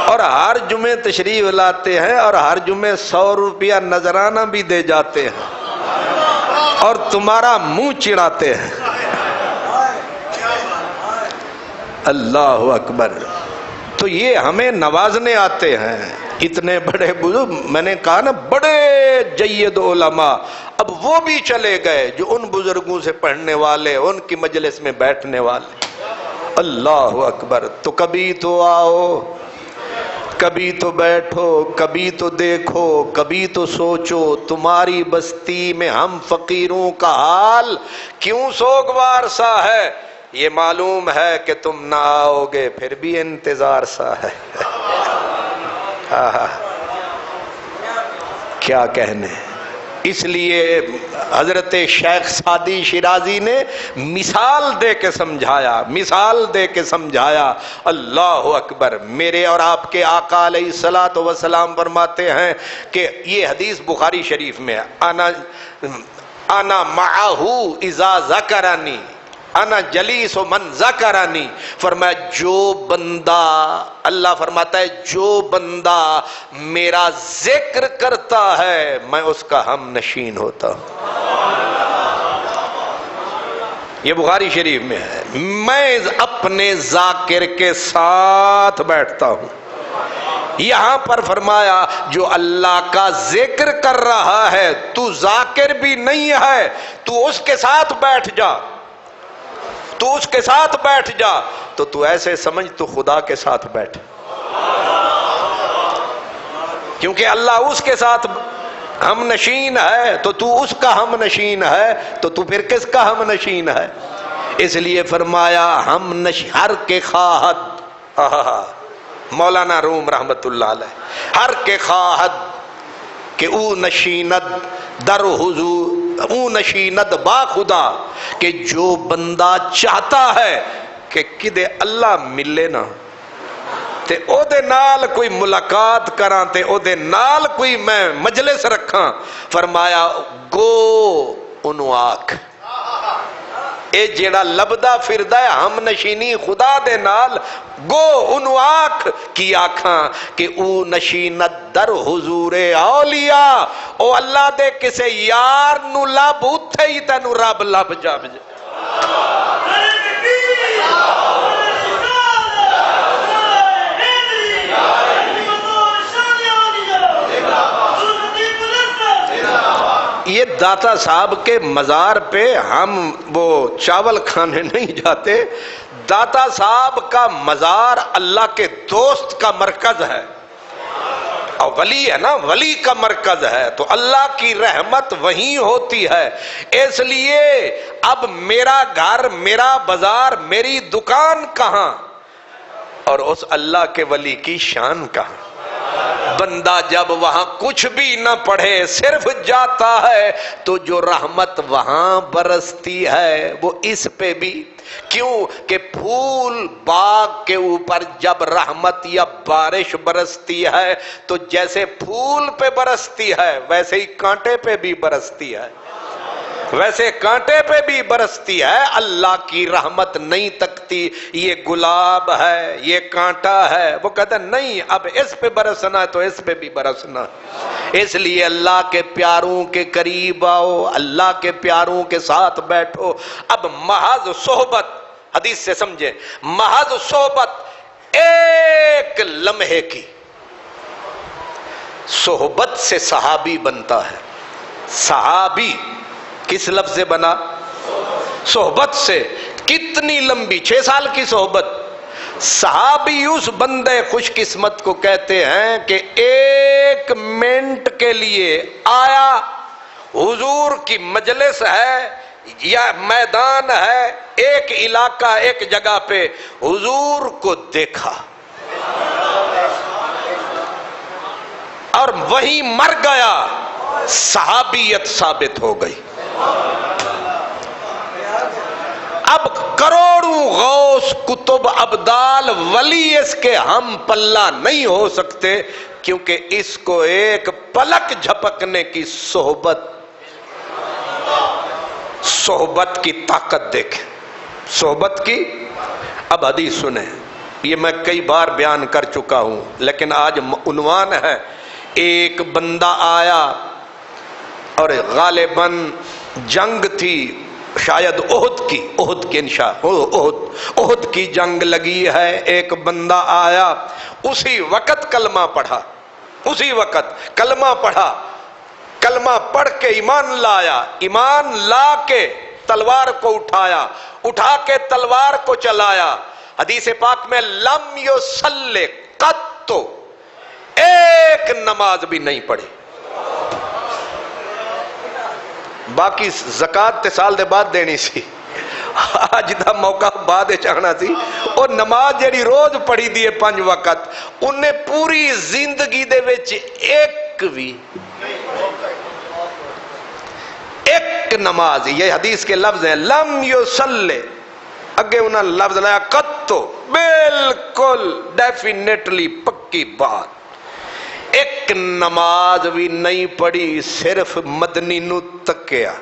A: اور ہر جمعے تشریف لاتے ہیں، اور ہر جمعے 100 روپیہ نذرانہ بھی دے جاتے ہیں، اور تمہارا منہ چڑھاتے ہیں۔ اللہ اکبر۔ تو یہ ہمیں نوازنے آتے ہیں، اتنے بڑے بزرگ، میں نے کہا نا بڑے جید علماء، اب وہ بھی چلے گئے جو ان بزرگوں سے پڑھنے والے، ان کی مجلس میں بیٹھنے والے۔ اللہ اکبر۔ تو کبھی تو آؤ، کبھی تو بیٹھو، کبھی تو دیکھو، کبھی تو سوچو تمہاری بستی میں ہم فقیروں کا حال کیوں سوگوار سا ہے۔ یہ معلوم ہے کہ تم نہ آؤ گے، پھر بھی انتظار سا ہے۔ کیا کہنے۔ اس لیے حضرت شیخ سعدی شیرازی نے مثال دے کے سمجھایا، مثال دے کے سمجھایا۔ اللہ اکبر۔ میرے اور آپ کے آقا علیہ الصلوۃ والسلام فرماتے ہیں کہ یہ حدیث بخاری شریف میں ہے، انا معہ اذا ذکرنی، انا جلیس من ذکرنی۔ فرمایا جو بندہ، اللہ فرماتا ہے جو بندہ میرا ذکر کرتا ہے میں اس کا ہم نشین ہوتا ہوں۔ یہ بخاری شریف میں ہے، میں اپنے ذاکر کے ساتھ بیٹھتا ہوں۔ یہاں پر فرمایا جو اللہ کا ذکر کر رہا ہے، تو ذاکر بھی نہیں ہے، تو اس کے ساتھ بیٹھ جا، تو اس کے ساتھ بیٹھ جا، تو ایسے سمجھ تو خدا کے ساتھ بیٹھ، کیونکہ اللہ اس کے ساتھ ہم نشین ہے، تو اس کا ہم نشین ہے، تو پھر کس کا ہم نشین ہے؟ اس لیے فرمایا ہم ہر کے خواہد، مولانا روم رحمت اللہ علیہ، ہر کے خواہد کہ او نشیند در حضور، او نشیند با خدا، کہ جو بندہ چاہتا ہے کہ کدے اللہ ملے نا تے او دے نال کوئی ملاقات کراں، تے او دے نال کوئی میں مجلس رکھاں، فرمایا گو انو آکھ، اے جیڑا لبدا پھردا ہے ہم نشینی خدا دے نال، گو انو آکھ کی آکھاں کہ او نشینت در حضور اولیاء، او اللہ دے کسے یار نو لب اتھے ہی تینو رب لب جب جائے۔ یہ داتا صاحب کے مزار پہ ہم وہ چاول کھانے نہیں جاتے، داتا صاحب کا مزار اللہ کے دوست کا مرکز ہے، اور ولی ہے نا، ولی کا مرکز ہے، تو اللہ کی رحمت وہیں ہوتی ہے۔ اس لیے اب میرا گھر، میرا بازار، میری دکان کہاں، اور اس اللہ کے ولی کی شان کہاں؟ بندہ جب وہاں کچھ بھی نہ پڑھے صرف جاتا ہے تو جو رحمت وہاں برستی ہے وہ اس پہ بھی، کیوں کہ پھول باغ کے اوپر جب رحمت یا بارش برستی ہے تو جیسے پھول پہ برستی ہے ویسے ہی کانٹے پہ بھی برستی ہے، ویسے کانٹے پہ بھی برستی ہے۔ اللہ کی رحمت نہیں تکتی، یہ گلاب ہے، یہ کانٹا ہے، وہ کہتا ہے نہیں اب اس پہ برسنا ہے تو اس پہ بھی برسنا۔ اس لیے اللہ کے پیاروں کے قریب آؤ، اللہ کے پیاروں کے ساتھ بیٹھو۔ اب محض صحبت، حدیث سے سمجھیں، محض صحبت ایک لمحے کی صحبت سے صحابی بنتا ہے۔ صحابی کس لفظ سے بنا؟ صحبت سے۔ کتنی لمبی، 6 سال کی صحبت۔ صحابی اس بندے خوش قسمت کو کہتے ہیں کہ 1 منٹ کے لیے آیا، حضور کی مجلس ہے یا میدان ہے، ایک علاقہ، ایک جگہ پہ حضور کو دیکھا اور وہیں مر گیا، صحابیت ثابت ہو گئی۔ اب کروڑوں غوث کتب ابدال ولی اس کے ہم پلہ نہیں ہو سکتے، کیونکہ اس کو ایک پلک جھپکنے کی صحبت کی طاقت دیکھیں، صحبت کی۔ اب حدیث سنیں، یہ میں کئی بار بیان کر چکا ہوں، لیکن آج عنوان ہے، ایک بندہ آیا اور غالباً جنگ تھی، شاید احد کی انشاء احد کی جنگ لگی ہے، ایک بندہ آیا، اسی وقت کلمہ پڑھا، اسی وقت کلمہ پڑھا، کلمہ پڑھ کے ایمان لایا، ایمان لا کے تلوار کو اٹھا کے تلوار کو چلایا۔ حدیث پاک میں لم یصلی قط، ایک نماز بھی نہیں پڑھی، باقی زکات تے سال دے بعد دینی سی، آج دا موقع بعد چاہنا سی۔ اور نماز جیڑی روز پڑھی دی ہے 5 وقت، انہیں پوری زندگی دے وچ ایک نماز، یہ حدیث کے لفظ ہیں، لم یصلی، اگے انہاں لفظ لایا قط، بالکل ڈیفینیٹلی پکی بات، ایک نماز بھی نہیں پڑھی، صرف مدنی نو تکیا،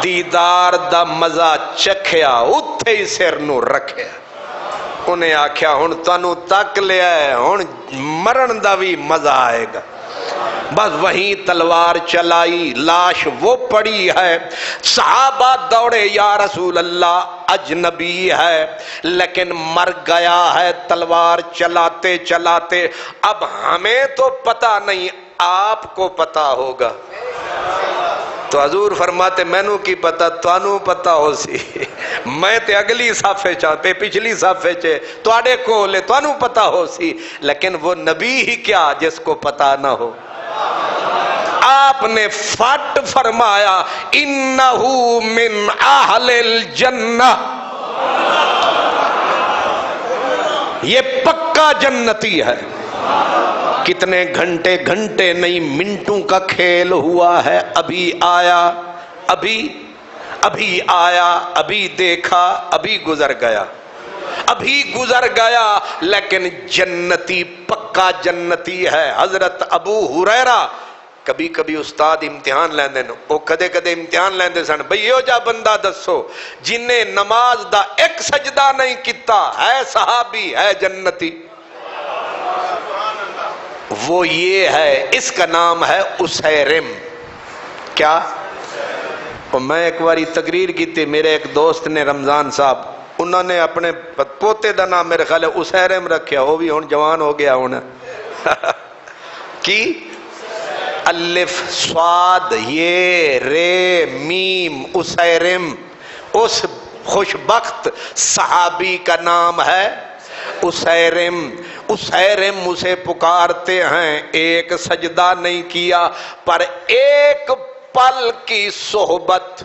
A: دیدار دا مزہ چکھیا، اتھے ہی سر نو رکھیا، انہیں آکھیا ہن تانوں تک لیا ہے، ہن مرن دا بھی مزہ آئے گا، بس وہیں تلوار چلائی، لاش وہ پڑی ہے، صحابہ دوڑے، یا رسول اللہ اجنبی ہے لیکن مر گیا ہے تلوار چلاتے چلاتے، اب ہمیں تو پتہ نہیں، آپ کو پتہ ہوگا۔ تو حضور فرماتے مینوں کی پتہ، توانوں پتہ ہو سی، میں تے اگلی صافے چاہتے پچھلی صافے چے تواڈے کولے، توانوں پتہ ہو سی، لیکن وہ نبی ہی کیا جس کو پتہ نہ ہو۔ آپ نے فٹ فرمایا انہو من اہل الجنہ، یہ پکا جنتی ہے۔ کتنے گھنٹے نہیں، منٹوں کا کھیل ہوا ہے، ابھی آیا، ابھی آیا، ابھی دیکھا، ابھی گزر گیا، لیکن جنتی پکا جنتی ہے۔ حضرت ابو ہریرہ کبھی کبھی استاد امتحان لیندے نو، او کدے امتحان لیندے سن، بھئی یو جا بندہ دسو جنہیں نماز دا ایک سجدہ نہیں کیتا، ہے صحابی، ہے جنتی؟ وہ یہ ہے، اس کا نام ہے اسیرم۔ کیا؟ میں ایک باری تقریر کی تھی، میرے ایک دوست نے، رمضان صاحب، انہوں نے اپنے پوتے دا نام میرے خیال ہے اسیرم رکھیا، وہ بھی ہن جوان ہو گیا ہن کی الف صاد یہ رے میم، اسیرم، اس خوشبخت صحابی کا نام ہے اسیرم۔ اسیرم اسے پکارتے ہیں، ایک سجدہ نہیں کیا، پر ایک پل کی صحبت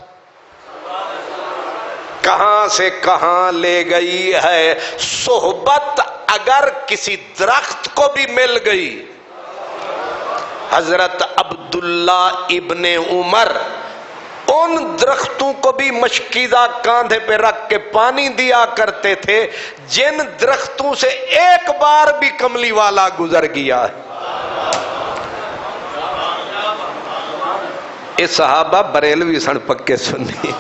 A: کہاں سے کہاں لے گئی ہے۔ صحبت اگر کسی درخت کو بھی مل گئی، حضرت عبداللہ ابن عمر ان درختوں کو بھی مشکیزہ کاندھے پہ رکھ کے پانی دیا کرتے تھے جن درختوں سے ایک بار بھی کملی والا گزر گیا ہے۔ یہ صحابہ بریلوی سن پکے سنی،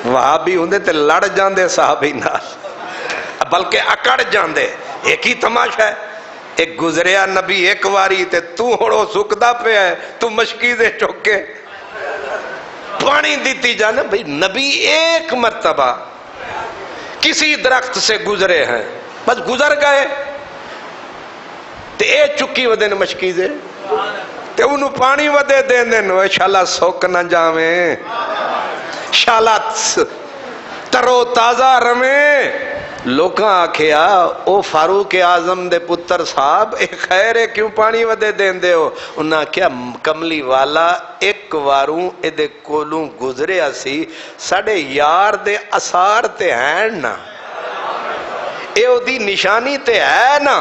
A: وہابی ہوندے تے لڑ جاندے صحابی نال، بلکہ اکڑ جاندے۔ ایک ہی تماشا ہے، ایک گزریا نبی ایک واری تے تو ہڑو سکدا پہ ہے، تو مشکیزے چوکے پانی دیتی جانا۔ بھئی نبی ایک مرتبہ کسی درخت سے گزرے ہیں، بس گزر گئے تے اے چکی ودن مشکیزے تے انہوں پانی ودے دین دین، شالا سوک نہ جاویں، شالا ترو تازہ رمیں۔ لوکاں آکھیا او فاروق اعظم دے پتر صاحب اے خیر ہے کیوں پانی ودے دین دے ہو؟ انہاں کیا کملی والا ایک واروں اے دے کولوں گزریا سی، ساڑے یار دے اثار تے ہیں نا، اے او دی نشانی تے ہے نا،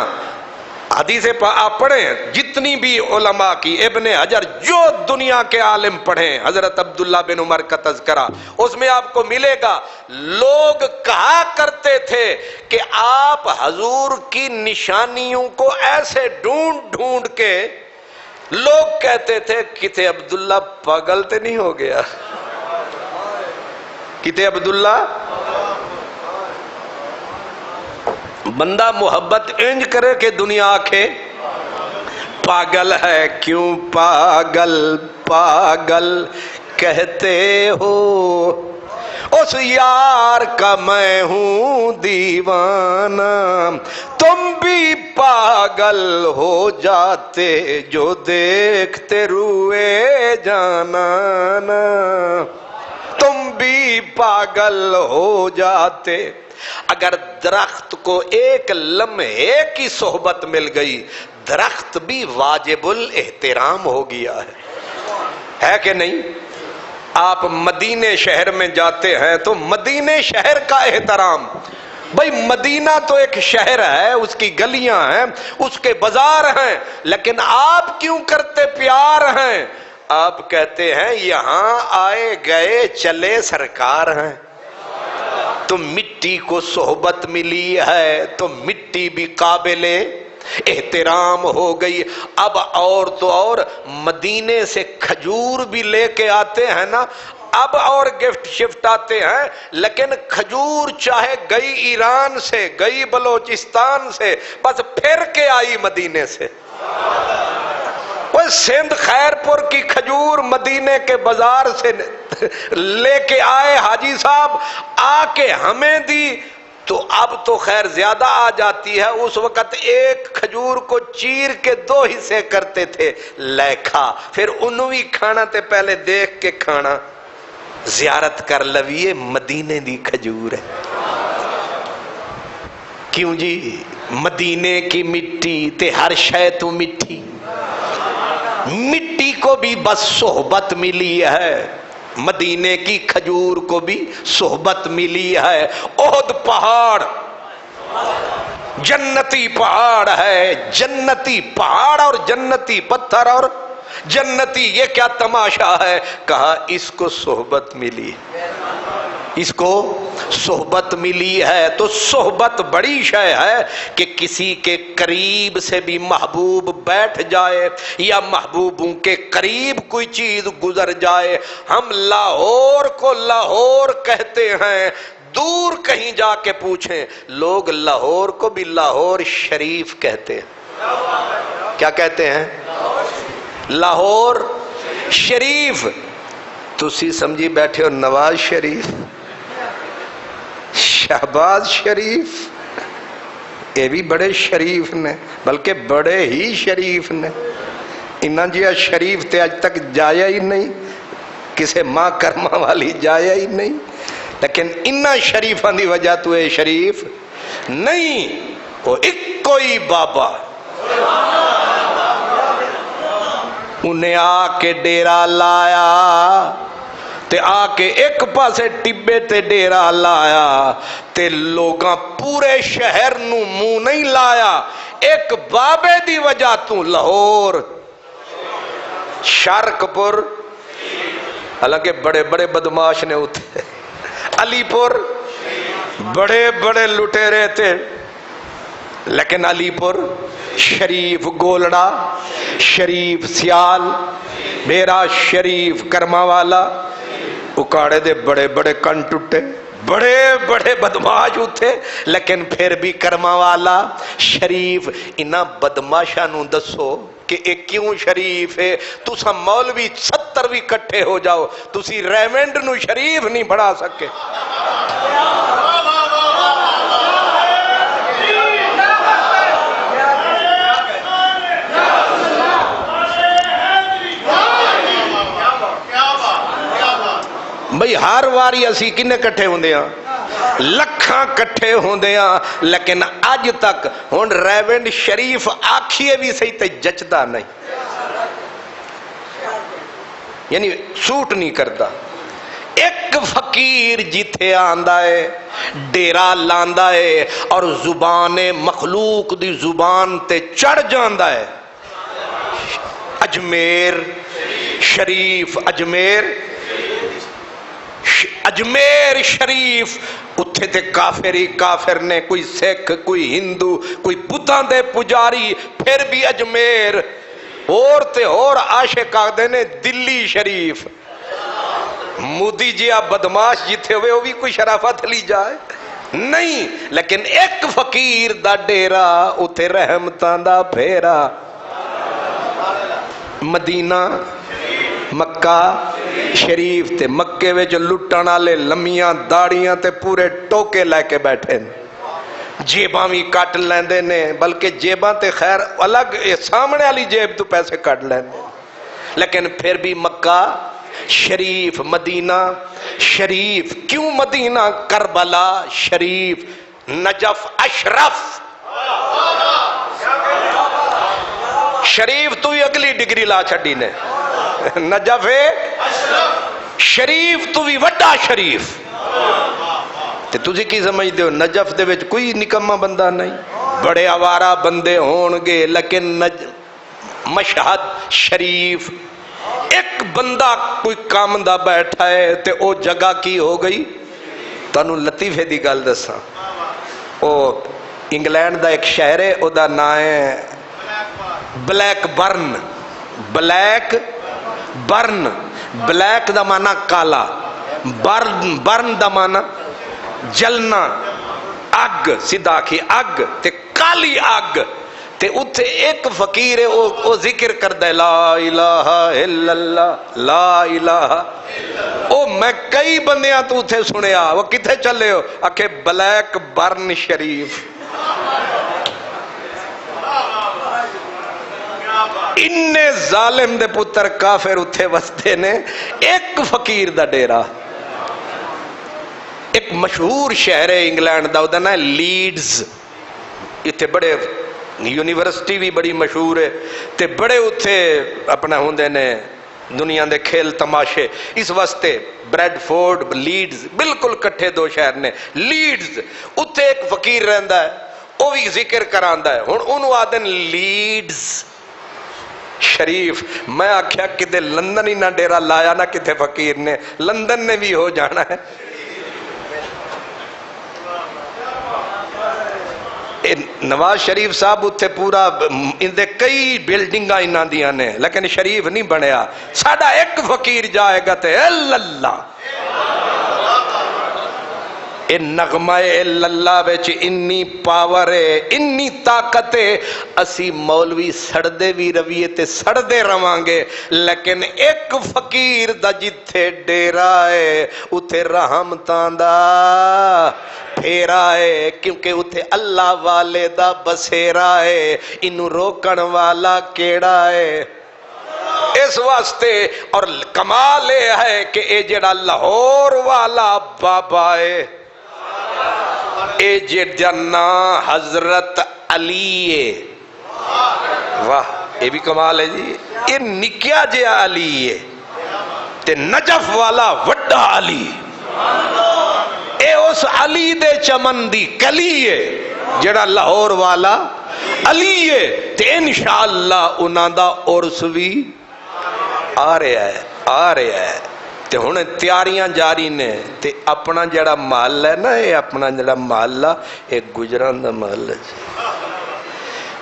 A: حدیث آپ پڑھیں جتنی بھی علماء کی، ابن حجر جو دنیا کے عالم پڑھیں، حضرت عبداللہ بن عمر کا تذکرہ، اس میں آپ کو ملے گا لوگ کہا کرتے تھے کہ آپ حضور کی نشانیوں کو ایسے ڈھونڈ ڈھونڈ کے لوگ کہتے تھے کتے عبداللہ پاگل تے نہیں ہو گیا، کتے عبداللہ بندہ محبت انج کرے کہ دنیا آکھے پاگل ہے، کیوں پاگل پاگل کہتے ہو، اس یار کا میں ہوں دیوانہ، تم بھی پاگل ہو جاتے جو دیکھتے روئے جانا، تم بھی پاگل ہو جاتے۔ اگر درخت کو ایک لمحے کی صحبت مل گئی، درخت بھی واجب الاحترام ہو گیا ہے کہ نہیں؟ آپ مدینے شہر میں جاتے ہیں تو مدینے شہر کا احترام، بھئی مدینہ تو ایک شہر ہے، اس کی گلیاں ہیں، اس کے بازار ہیں، لیکن آپ کیوں کرتے پیار ہیں؟ آپ کہتے ہیں یہاں آئے گئے چلے سرکار ہیں، تو مٹی کو صحبت ملی ہے تو مٹی بھی قابل احترام ہو گئی۔ اب اور تو اور مدینے سے کھجور بھی لے کے آتے ہیں نا، اب اور گفٹ شفٹ آتے ہیں، لیکن کھجور چاہے گئی ایران سے، گئی بلوچستان سے، بس پھر کے آئی مدینے سے۔ وہ سندھ خیر پور کی کھجور مدینے کے بازار سے لے کے آئے حاجی صاحب، آ کے ہمیں دی تو اب تو خیر زیادہ آ جاتی ہے، اس وقت ایک کھجور کو چیر کے 2 حصے کرتے تھے، لے کھا، پھر انوی کھانا تے پہلے دیکھ کے کھانا، زیارت کر لویے مدینے دی کھجور ہے۔ کیوں جی؟ مدینے کی مٹی تے ہر شے تو مٹی، مٹی کو بھی بس صحبت ملی ہے، مدینے کی کھجور کو بھی صحبت ملی ہے۔ احد پہاڑ جنتی پہاڑ ہے، جنتی پہاڑ اور جنتی پتھر اور جنتی، یہ کیا تماشا ہے؟ کہا اس کو صحبت ملی، اس کو صحبت ملی ہے۔ تو صحبت بڑی شے ہے کہ کسی کے قریب سے بھی محبوب بیٹھ جائے یا محبوبوں کے قریب کوئی چیز گزر جائے۔ ہم لاہور کو لاہور کہتے ہیں، دور کہیں جا کے پوچھیں لوگ لاہور کو بھی لاہور شریف کہتے ہیں۔ کیا کہتے ہیں؟ لاہور شریف۔ تسی سمجھی بیٹھے ہو نواز شریف، شہباز شریف، یہ بھی بڑے شریف نے، بلکہ بڑے ہی شریف نے، انہاں جیا شریف تے آج تک جایا ہی نہیں، کسے ماں کرما والی جایا ہی نہیں، لیکن انہاں شریفاں دی وجہ تو اے شریف نہیں، وہ ایک کوئی بابا، انہیں آ کے ڈیرا لایا تے آ کے ایک پاسے ٹبے تے ڈیرا لایا تے لوگاں پورے شہر نو منہ نہیں لایا، ایک بابے دی وجہ تو لاہور شارک پور، حالانکہ بڑے بڑے بدماش نے ہوتے، علی پور بڑے بڑے لٹیرے تھے، لیکن علی پور شریف، گولڑا شریف، سیال میرا شریف، کرما والا اکاڑے دے بڑے بڑے کن ٹوٹے، بڑے بڑے بدماش ہوتے، لیکن پھر بھی کرما والا شریف۔ انہاں بدماشاں نوں دسو کہ ایک کیوں شریف ہے؟ تسا مولوی 70 بھی کٹھے ہو جاؤ، تسی ریونڈ نو شریف نہیں بڑھا سکے۔ بھئی ہر واری اسی کنے کٹھے ہوندے ہاں، لکھاں کٹھے ہوندے ہاں، لیکن اج تک ہن ریونڈ شریف آکھیے بھی صحیح تے جچدا نہیں، یعنی سوٹ نہیں کرتا۔ ایک فقیر جتھے آندا ہے ڈیرا لاندا ہے اور زبان مخلوق دی زبان تے چڑھ جاندا ہے، اجمیر شریف، اجمیر شریف، اتھے تے کافر ہی کافر نے، کوئی سکھ، کوئی ہندو، کوئی بدھاں دے پجاری، پھر بھی اجمیر، اور تے اور عاشق آگدے نے دلی شریف۔ مودی جی آپ بدماش جتھے ہوئے وہ بھی کوئی شرافت لی جائے نہیں، لیکن ایک فقیر دا ڈیرا اتھے رحمتاں دا پھیرا، مدینہ مکہ شریف تے مکے وچ لٹن والے لمیاں داڑیاں تے پورے ٹوکے لے کے بیٹھے جیباں بھی کٹ لیندے نے، بلکہ جیباں تے خیر الگ سامنے والی جیب تو پیسے کٹ لیندے، لیکن پھر بھی مکہ شریف، مدینہ شریف، کیوں مدینہ؟ کربلا شریف، نجف اشرف، شریف تو ہی اگلی ڈگری لا چھڑی نے، نجف شریف تو بھی وڈا شریف۔ تے تسی کی سمجھتے ہو نجف دے وچ کوئی نکمہ بندہ نہیں، بڑے آوارہ بندے ہون گے، لیکن مشہد شریف ایک بندہ کوئی کام دا بیٹھا ہے تے او جگہ کی ہو گئی۔ تانوں لطیفے دی گل دساں، او انگلینڈ دا ایک شہر ہے، او دا نام ہے Blackburn, Blackburn, black دا معنی کالا، برن دا معنی جلنا، اگ، سیدھا کی اگ تے کالی اگ، تے اتھے ایک فقیر ہے او ذکر کردہ ہے لا الہ الا اللہ، لا الہ، او میں کئی بندیاں تو اتھے سنیا، وہ کتھے چلے ہو؟ اکھے بلیک برن شریف۔ اننے ظالم دے پتر کافر اتھے وستے نے، ایک فقیر دا ڈیرا، ایک مشہور شہر ہے انگلینڈ دا، دا نا لیڈز، اتھے بڑے یونیورسٹی بھی بڑی مشہور ہے، تے بڑے اتھے اپنا ہوندے نے دنیا دے کھیل تماشے، اس واسطے بریڈ فورڈ لیڈز بالکل کٹھے دو شہر نے۔ لیڈز اتھے ایک فقیر رہندا ہے، وہ بھی ذکر کراندا ہے، ہن انہوں آدن لیڈز شریف۔ میں آکھیا کدے لندن ہی نہ ڈیرا لایا نہ کدے فقیر نے، لندن نے بھی ہو جانا ہے۔ نواز شریف صاحب اتھے پورا اندے کئی بلڈنگاں انہاں دیاں نے، لیکن شریف نہیں بنیا۔ ساڈا ایک فقیر جائے گا تے اللہ، اے نغمہ اللہ وچ انی پاور ہے، انی طاقت ہے، اسی مولوی سڑدے بھی رویے تے سڑدے روانگے، لیکن ایک فقیر دا جتھے ڈیرا ہے اتھے رحمتاں دا پھیرا ہے، کیونکہ اتھے اللہ والے دا بسیرا ہے، انہوں روکن والا کیڑا ہے۔ اس واسطے اور کمال ہے کہ اے جڑا لاہور والا بابا ہے، اے جڑا حضرت علی ہے، واہ اے بھی کمال ہے جی، اے نکیا جیا علی ہے تے نجف والا وڈا علی، اے اس علی دے چمن دی کلی ہے جڑا لاہور والا علی ہے، تے انشاءاللہ انہاں دا عرس بھی آ رہا ہے تے ہن تیاریاں جاری نے، تے اپنا جڑا محل ہے نا، اے اپنا جڑا محلہ اے گجران دا محل ہے،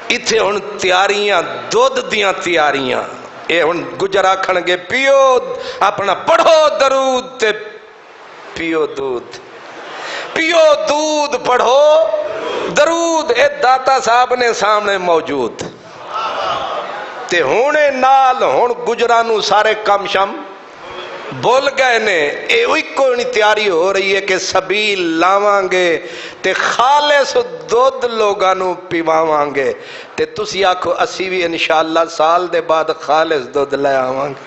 A: ایتھے ہن تیاریاں دودھ دیاں تیاریاں، اے ہن گجر آکھن گے پیو اپنا پڑھو درود تے پیو دودھ، پیو دودھ پڑھو درود، اے داتا صاحب نے سامنے موجود، تے ہونے نال ہون گجرانو سارے کم شم بول گئے نے، اے ہوئی کوئی تیاری ہو رہی ہے کہ سبیل لاوانگے تے خالص دودھ لوگانو پیواوانگے، تے تسی آکھو اسی بھی انشاءاللہ سال دے بعد خالص دودھ لے آوانگے۔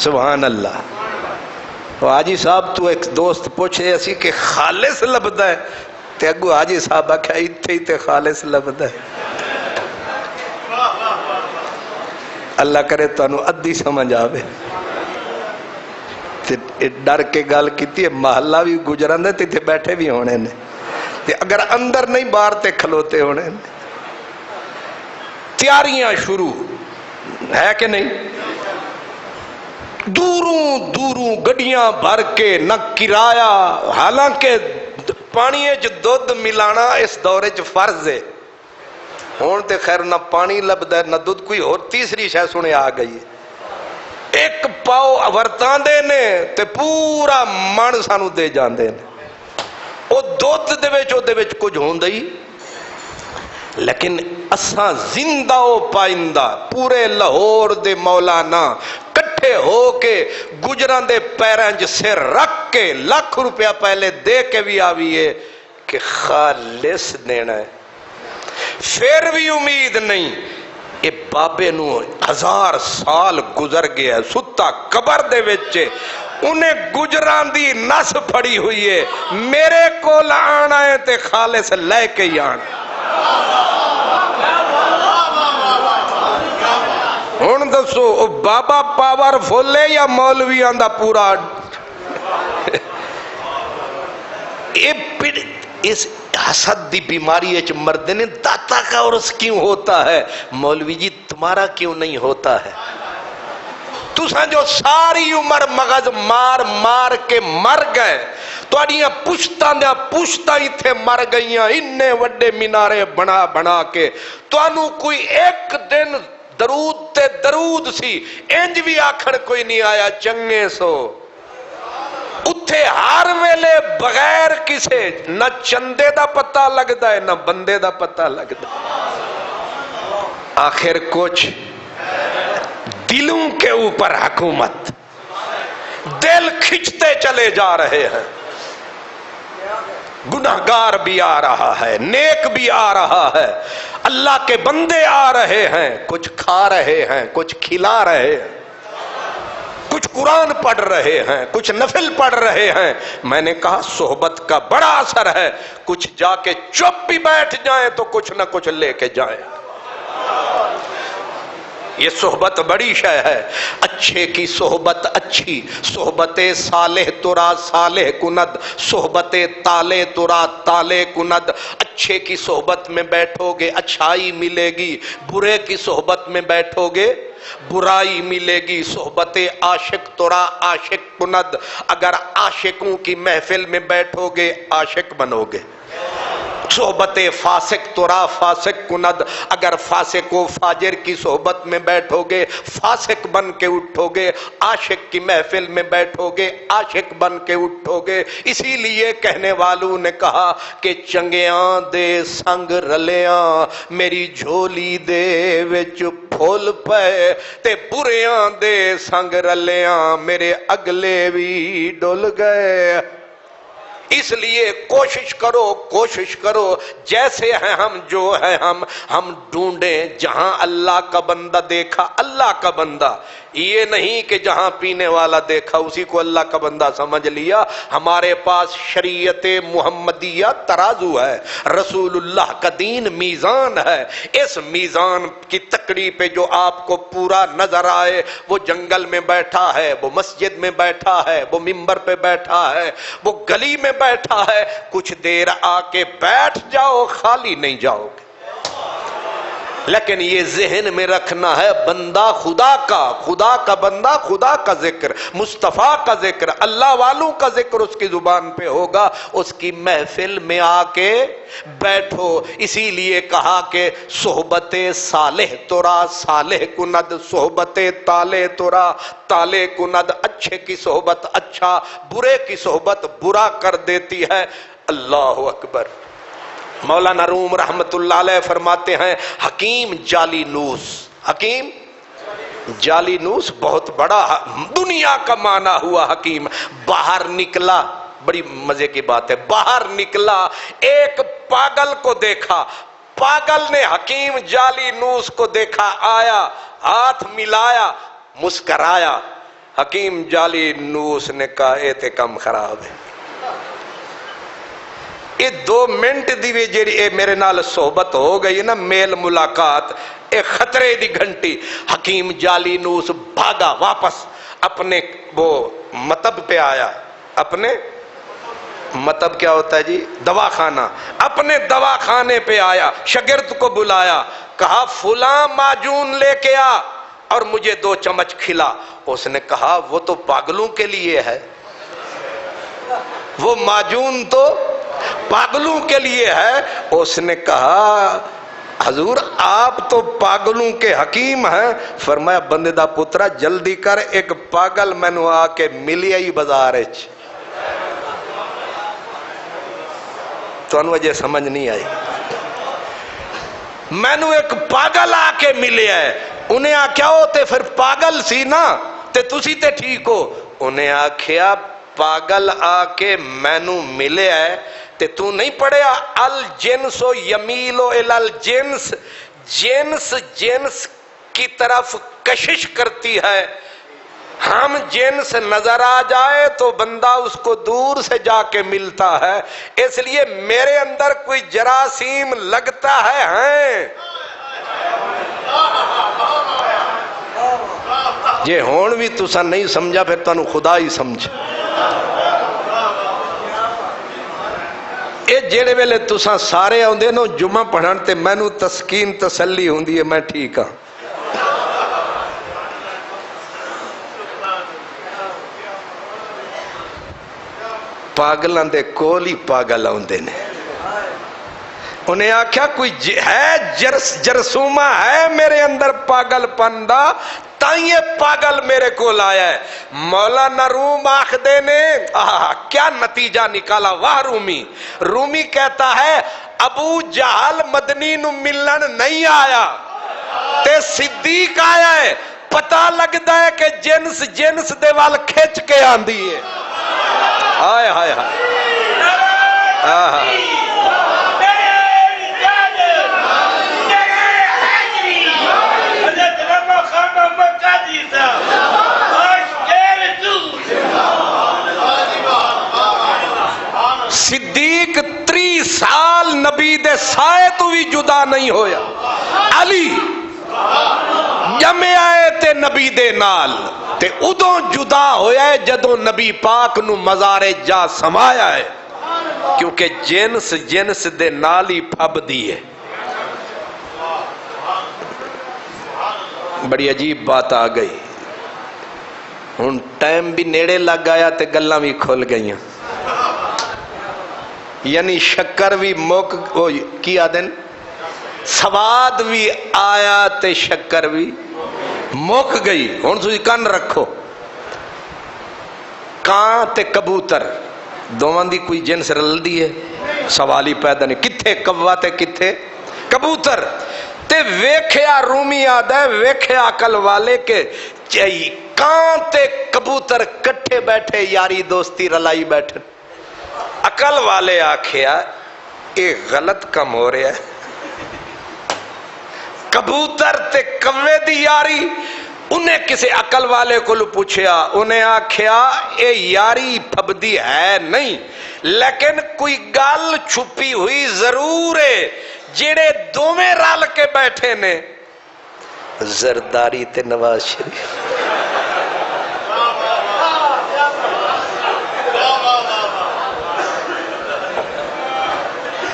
A: سبحان اللہ۔ حاجی صاحب تو ایک دوست پوچھے اسی کہ خالص لبدا ہے، تے اگو حاجی صاحب آکھا ایتھے ہی تے خالص لبدا ہے۔ اللہ کرے تانوں ادھی سمجھ آوے تے ڈر کے گل کیتی ہے محلہ بھی گجراندے تے اتنے بیٹھے بھی ہونے نے تے اگر اندر نہیں باہر تے کھلوتے ہونے نے تیاریاں شروع ہے کہ نہیں دوروں دوروں گڈیاں بھر کے نہ کرایہ حالانکہ پانی جو دودھ ملانا اس دورے چ فرض ہے ہون تے خیر نہ پانی لبدا ہے نہ دودھ کوئی اور تیسری شے سنے آ گئی ہے ایک پاؤ ورتاں دے نے تے پورا من سانو دے جاندے نے او دودھ دے وچ کچھ ہوندا ہی لیکن اساں زندہ و پائندہ پورے لاہور دے مولانا کٹھے ہو کے گجراں دے پیراں وچ سر رکھ کے لاکھ روپیہ پہلے دے کے بھی آویے کہ خالص دینا ہے پھر بھی امید نہیں اے بابے نو 1000 سال گزر گیا ستا قبر دے وچ انہیں گجران دی نس پھڑی ہوئی ہے میرے کو آنا ہے تے خالص لے کے ہی آنا ہن دسو بابا پاور فل ہے یا مولویاں دا پورا اس حسد دی بیماری اچ مردے نے داتا کا عرص کیوں ہوتا ہے مولوی جی تمہارا کیوں نہیں ہوتا ہے تساں جو ساری عمر مغز مار مار کے مر گئے تواڈیاں پشتاں دیاں پشتاں ایتھے مر گئیاں اننے وڈے مینارے بنا بنا کے تانوں کوئی ایک دن درود تے درود سی انج بھی آکھڑ کوئی نہیں آیا چنگے سو اتھے ہر ویلے بغیر کسے نہ چندے دا پتہ لگدا ہے نہ بندے دا پتہ لگدا آخر کچھ دلوں کے اوپر حکومت دل کھچتے چلے جا رہے ہیں گناہگار بھی آ رہا ہے نیک بھی آ رہا ہے اللہ کے بندے آ رہے ہیں کچھ کھا رہے ہیں کچھ کھلا رہے ہیں کچھ قرآن پڑھ رہے ہیں کچھ نفل پڑھ رہے ہیں میں نے کہا صحبت کا بڑا اثر ہے کچھ جا کے چپ بھی بیٹھ جائیں تو کچھ نہ کچھ لے کے جائیں یہ صحبت بڑی شے ہے اچھے کی صحبت اچھی صحبت صالح ترا صالح کند صحبت تالے ترا تالے کند اچھے کی صحبت میں بیٹھو گے اچھائی ملے گی برے کی صحبت میں بیٹھو گے برائی ملے گی صحبت عاشق ترا عاشق کند اگر عاشقوں کی محفل میں بیٹھو گے عاشق بنو گے صحبت فاسق ترا فاسق کند اگر فاسق و فاجر کی صحبت میں بیٹھو گے فاسق بن کے اٹھو گے عاشق کی محفل میں بیٹھو گے عاشق بن کے اٹھو گے اسی لیے کہنے والوں نے کہا کہ چنگیاں دے سنگ رلیاں میری جھولی دے وچ پھول پے تے بریاں دے سنگ رلیاں میرے اگلے بھی ڈول گئے اس لیے کوشش کرو جیسے ہیں ہم جو ہے ہم ڈھونڈیں جہاں اللہ کا بندہ دیکھا اللہ کا بندہ یہ نہیں کہ جہاں پینے والا دیکھا اسی کو اللہ کا بندہ سمجھ لیا ہمارے پاس شریعت محمدیہ ترازو ہے رسول اللہ کا دین میزان ہے اس میزان کی تکڑی پہ جو آپ کو پورا نظر آئے وہ جنگل میں بیٹھا ہے وہ مسجد میں بیٹھا ہے وہ منبر پہ بیٹھا ہے وہ گلی میں بیٹھا ہے کچھ دیر آ کے بیٹھ جاؤ خالی نہیں جاؤ گے لیکن یہ ذہن میں رکھنا ہے بندہ خدا کا بندہ خدا کا ذکر مصطفیٰ کا ذکر اللہ والوں کا ذکر اس کی زبان پہ ہوگا اس کی محفل میں آ کے بیٹھو اسی لیے کہا کہ صحبت صالح ترا صالح کند صحبت تالے ترا تالے کند اچھے کی صحبت اچھا برے کی صحبت برا کر دیتی ہے اللہ اکبر مولانا روم رحمت اللہ علیہ فرماتے ہیں حکیم جعلی نوس بہت بڑا دنیا کا معنی ہوا حکیم باہر نکلا بڑی مزے کی بات ہے باہر نکلا ایک پاگل کو دیکھا پاگل نے حکیم جعلی نوس کو دیکھا آیا ہاتھ ملایا مسکرایا حکیم جعلی نوس نے کہا اے تے کم خراب ہے
C: یہ 2 منٹ دی بھی جیڑی اے میرے نال صحبت ہو گئی نا، میل ملاقات، اے خطرے دی گھنٹی. حکیم جالی نوس بھاگا واپس اپنے وہ مطب پہ آیا. اپنے مطب کیا ہوتا ہے جی؟ دواخانہ. اپنے دواخانے پہ آیا، شاگرد کو بلایا، کہا فلاں معجون لے کے آ اور مجھے 2 چمچ کھلا. اس نے کہا وہ تو پاگلوں کے لیے ہے، وہ معجون تو پاگلوں کے لیے ہے. اس نے کہا حضور آپ تو پاگلوں کے حکیم ہیں. فرمایا بندے دا پترا جلدی کر، ایک پاگل مینو آ کے ملی آئی بازار وچ. تانوں اجے سمجھ نہیں آئی. مینو ایک پاگل آ کے ملے ہے. انہیں آکھیا ہو تے پھر پاگل سی نا تے تسی تے ٹھیک ہو. انہیں آکھیا پاگل آ کے مینو ملے ہے تے تو نہیں پڑھیا الجنس یمیل الی الجنس، جنس جنس کی طرف کشش کرتی ہے. ہم جنس نظر آ جائے تو بندہ اس کو دور سے جا کے ملتا ہے. اس لیے میرے اندر کوئی جراثیم لگتا ہے جے ہون بھی تسا نہیں سمجھا پھر تانوں خدا ہی سمجھ. اے جیڑے ویلے تسا سارے آندے نو جمعہ پڑھن تے مینوں تسکین تسلی ہوندی ہے میں ٹھیک ہاں. پاگلاں دے کول ہی پاگل آندے نے. انہیں آکھیا کوئی ہے جرسومہ ہے میرے اندر پاگل پندہ تائیں یہ پاگل میرے کو لایا ہے. مولانا روم آخدے نے کیا نتیجہ نکالا. واہ رومی کہتا ہے ابو جہل مدنی نو ملن نہیں آیا تے صدیق آیا ہے. پتہ لگتا ہے کہ جنس جنس دے وال کھچ کے آندی ہے. ہائے ہائے ہائے صدیق 30 سال نبی دے سائے تو بھی جدا نہیں ہویا. علی جمع آئے تے نبی دے نال تے ادوں جدا ہویا ہے جدوں نبی پاک نو مزار جا سمایا ہے، کیونکہ جنس جنس دے نال ہی پھب دی ہے. بڑی عجیب بات آ گئی. ہن ٹائم بھی نیڑے لگ آیا تے گلاں بھی کھل گئیاں. یعنی شکر بھی موک کی آدن سواد بھی آیا تے شکر بھی موک گئی. ہن تسی کن رکھو. کان تے کبوتر دوواں دی کوئی جنس رلدی ہے؟ سوال ہی پیدا نہیں. کتھے کوا تے کتھے کبوتر؟ تے ویکھیا رومی آدھا ہے ویکھیا عقل والے کے چاہیے کان تے کبوتر کٹھے بیٹھے یاری دوستی رلائی بیٹھے. عقل والے آکھیا اے غلط کم ہو رہا ہے. کبوتر تے کوے دی یاری. انہیں کسی عقل والے کو پوچھیا، انہیں آکھیا اے یاری پھبدی ہے نہیں لیکن کوئی گل چھپی ہوئی ضرور ہے. جڑے دوویں رل کے بیٹھے نے زرداری تے نواز شریف.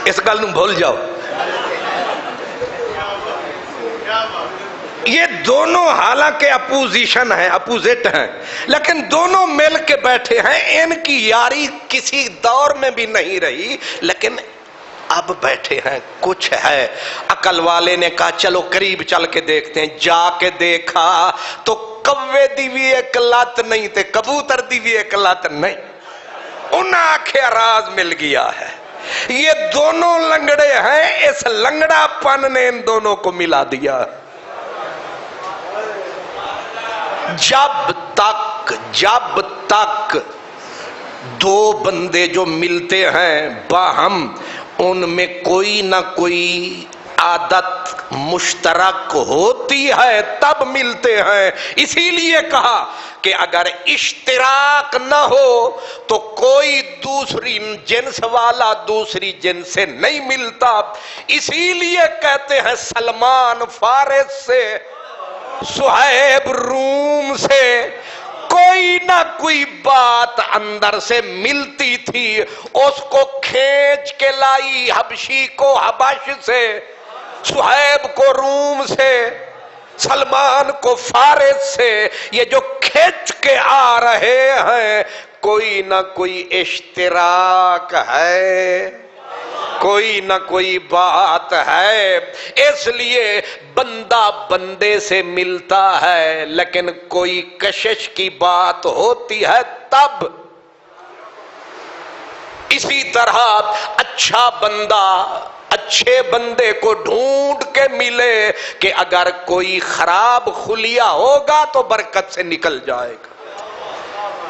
C: اس گل نوں بھول جاؤ. یہ دونوں حالانکہ اپوزیشن ہیں، اپوزٹ ہیں، لیکن دونوں مل کے بیٹھے ہیں. ان کی یاری کسی دور میں بھی نہیں رہی لیکن اب بیٹھے ہیں. کچھ ہے. عقل والے نے کہا چلو قریب چل کے دیکھتے ہیں. جا کے دیکھا تو کوے دی بھی ایک لات نہیں تے کبوتر دی بھی ایک لات نہیں. انہاں آنکھیں راز مل گیا ہے. یہ دونوں لنگڑے ہیں. اس لنگڑا پن نے ان دونوں کو ملا دیا. جب تک دو بندے جو ملتے ہیں باہم ان میں کوئی نہ کوئی عادت مشترک ہوتی ہے تب ملتے ہیں. اسی لیے کہا کہ اگر اشتراک نہ ہو تو کوئی دوسری جنس والا دوسری جنس سے نہیں ملتا. اسی لیے کہتے ہیں سلمان فارس سے، صہیب روم سے کوئی نہ کوئی بات اندر سے ملتی تھی. اس کو کھینچ کے لائی، حبشی کو حبش سے، صہیب کو روم سے، سلمان کو فارس سے. یہ جو کھینچ کے آ رہے ہیں کوئی نہ کوئی اشتراک ہے، کوئی نہ کوئی بات ہے. اس لیے بندہ بندے سے ملتا ہے لیکن کوئی کشش کی بات ہوتی ہے تب. اسی طرح اچھا بندہ اچھے بندے کو ڈھونڈ کے ملے کہ اگر کوئی خراب خلیہ ہوگا تو برکت سے نکل جائے گا،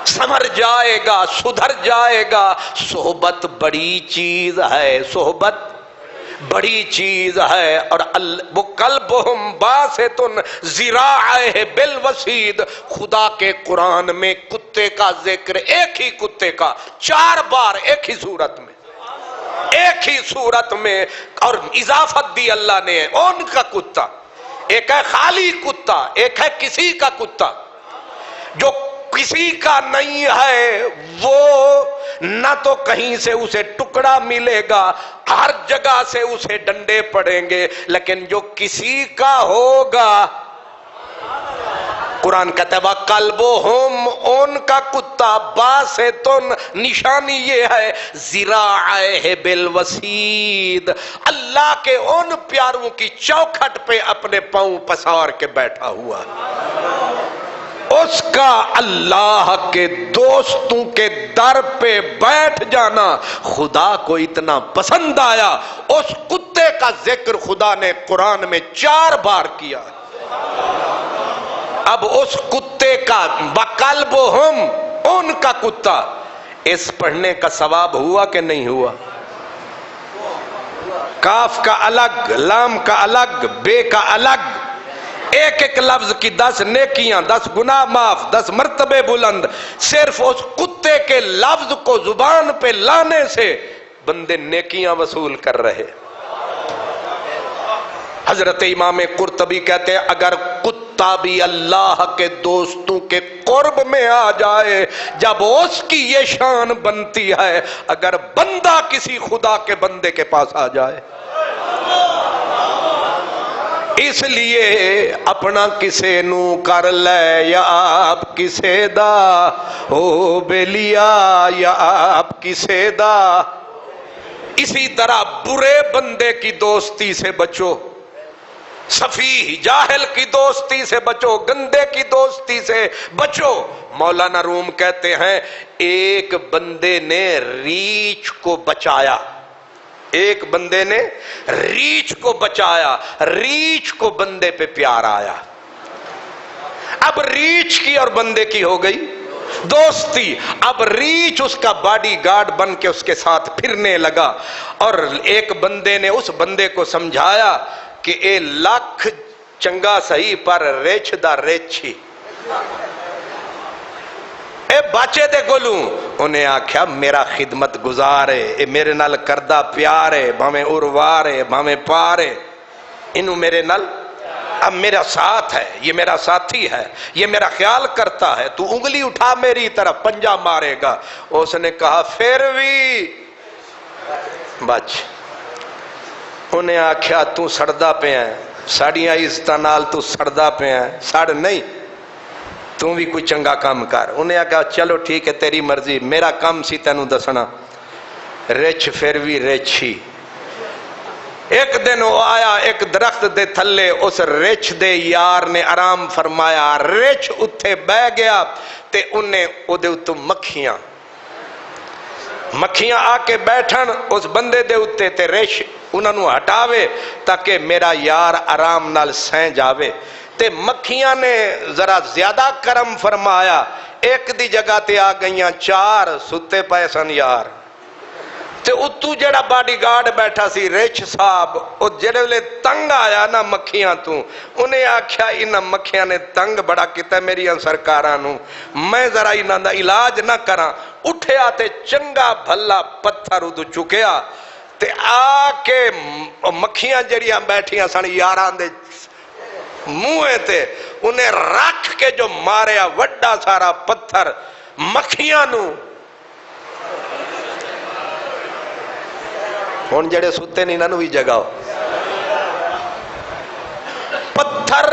C: سمر جائے گا، سدھر جائے گا. صحبت بڑی چیز ہے، صحبت بڑی چیز ہے. اور وہ قلبہم باسطن ذراعہ بالوسید. خدا کے قرآن میں کتے کا ذکر، ایک ہی کتے کا 4 بار ایک ہی صورت میں، ایک ہی صورت میں. اور اضافت دی اللہ نے ان کا کتا. ایک ہے خالی کتا، ایک ہے کسی کا کتا. جو کسی کا نہیں ہے وہ نہ تو کہیں سے اسے ٹکڑا ملے گا، ہر جگہ سے اسے ڈنڈے پڑیں گے. لیکن جو کسی کا ہوگا، قرآن کہتا ہے وَقَلْبُهُمْ ان کا کتا باسطن، نشانی یہ ہے ذراعہ بالوسید، اللہ کے ان پیاروں کی چوکھٹ پہ اپنے پاؤں پسار کے بیٹھا ہوا. اس کا اللہ کے دوستوں کے در پہ بیٹھ جانا خدا کو اتنا پسند آیا. اس کتے کا ذکر خدا نے قرآن میں 4 بار کیا. اب اس کتے کا وَقَلْبُهُمْ ان کا کتا، اس پڑھنے کا ثواب ہوا کہ نہیں ہوا؟ کاف کا الگ، لام کا الگ، بے کا الگ. ایک ایک لفظ کی 10 نیکیاں، 10 گناہ معاف، 10 مرتبے بلند. صرف اس کتے کے لفظ کو زبان پہ لانے سے بندے نیکیاں وصول کر رہے. حضرت امام قرطبی کہتے ہیں اگر کتا بھی اللہ کے دوستوں کے قرب میں آ جائے جب اس کی یہ شان بنتی ہے اگر بندہ کسی خدا کے بندے کے پاس آ جائے. اس لیے اپنا کسے نو کر لے یا آپ کسے دا ہو بلیا یا آپ کسے دا. اسی طرح برے بندے کی دوستی سے بچو، سفیہ جاہل کی دوستی سے بچو، گندے کی دوستی سے بچو. مولانا روم کہتے ہیں ایک بندے نے ریچھ کو بچایا، ایک بندے نے ریچھ کو بچایا، ریچھ کو بندے پہ پیار آیا. اب ریچھ کی اور بندے کی ہو گئی دوستی. اب ریچھ اس کا باڈی گارڈ بن کے اس کے ساتھ پھرنے لگا اور ایک بندے نے اس بندے کو سمجھایا کہ اے لاکھ چنگا صحیح پر ریچھ دا ریچھی اے باچے دے گولوں. انہیں آکھیا میرا خدمت گزار ہے، اے میرے نال کردہ پیار ہے، بھامیں اروار ہے بھامیں پار ہے، انہوں میرے نال اب میرا ساتھ ہے، یہ میرا ساتھی ہے، یہ میرا خیال کرتا ہے، تو انگلی اٹھا میری طرف پنجہ مارے گا. اس نے کہا پھر بھی بچ. انہیں آکھیا تو سڑدا پہ ہیں، ساڑیاں عزتاں نال تو سڑدا پہ ہیں، سڑ نہیں تو بھی کوئی چنگا کام کر. انہیں کہا چلو ٹھیک ہے تیری مرضی، میرا کام سی تینوں دسنا. رچھ پھر بھی رچھی. ایک دن وہ آیا ایک درخت دے تھلے، اس رچھ دے یار نے آرام فرمایا، رچھ اتھے بہ گیا تے انہیں او دے اتو مکھیاں آ کے بیٹھن اس بندے دے اتے تے رچھ انہوں ہٹاوے تاکہ میرا یار آرام نال سین جاوے. تے مکھیاں نے ذرا زیادہ کرم فرمایا، ایک دی جگہ تے آ گئیاں 4 ستے پے سن یار. تے اتو جڑا باڈی گارڈ بیٹھا سی ریچھ صاحب او جڑے ویلے تنگ آیا نا مکھیاں تو انہیں آکھیا انہاں مکھیاں نے تنگ بڑا کیتا میری سرکاراں نو میں ذرا انہاں دا علاج نہ کراں اٹھیا تے چنگا بھلا پتھر ادو چکیا تے آ کے مکھیاں جڑیاں بیٹھیاں سن یاراں دے منہ تے انہیں رکھ کے جو ماریا وڈا سارا پتھر مکھیاں نو ہون جڑے ستے نہیں نہ بھی جگاؤ پتھر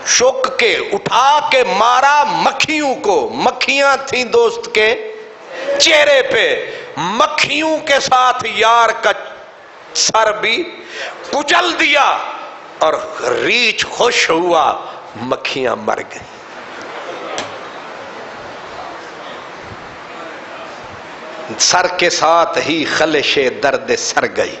C: شک کے اٹھا کے مارا مکھیوں کو مکھیاں تھیں دوست کے چہرے پہ مکھیوں کے ساتھ یار کا سر بھی کچل دیا اور ریچھ خوش ہوا مکھیاں مر گئی سر کے ساتھ ہی خلش درد سر گئی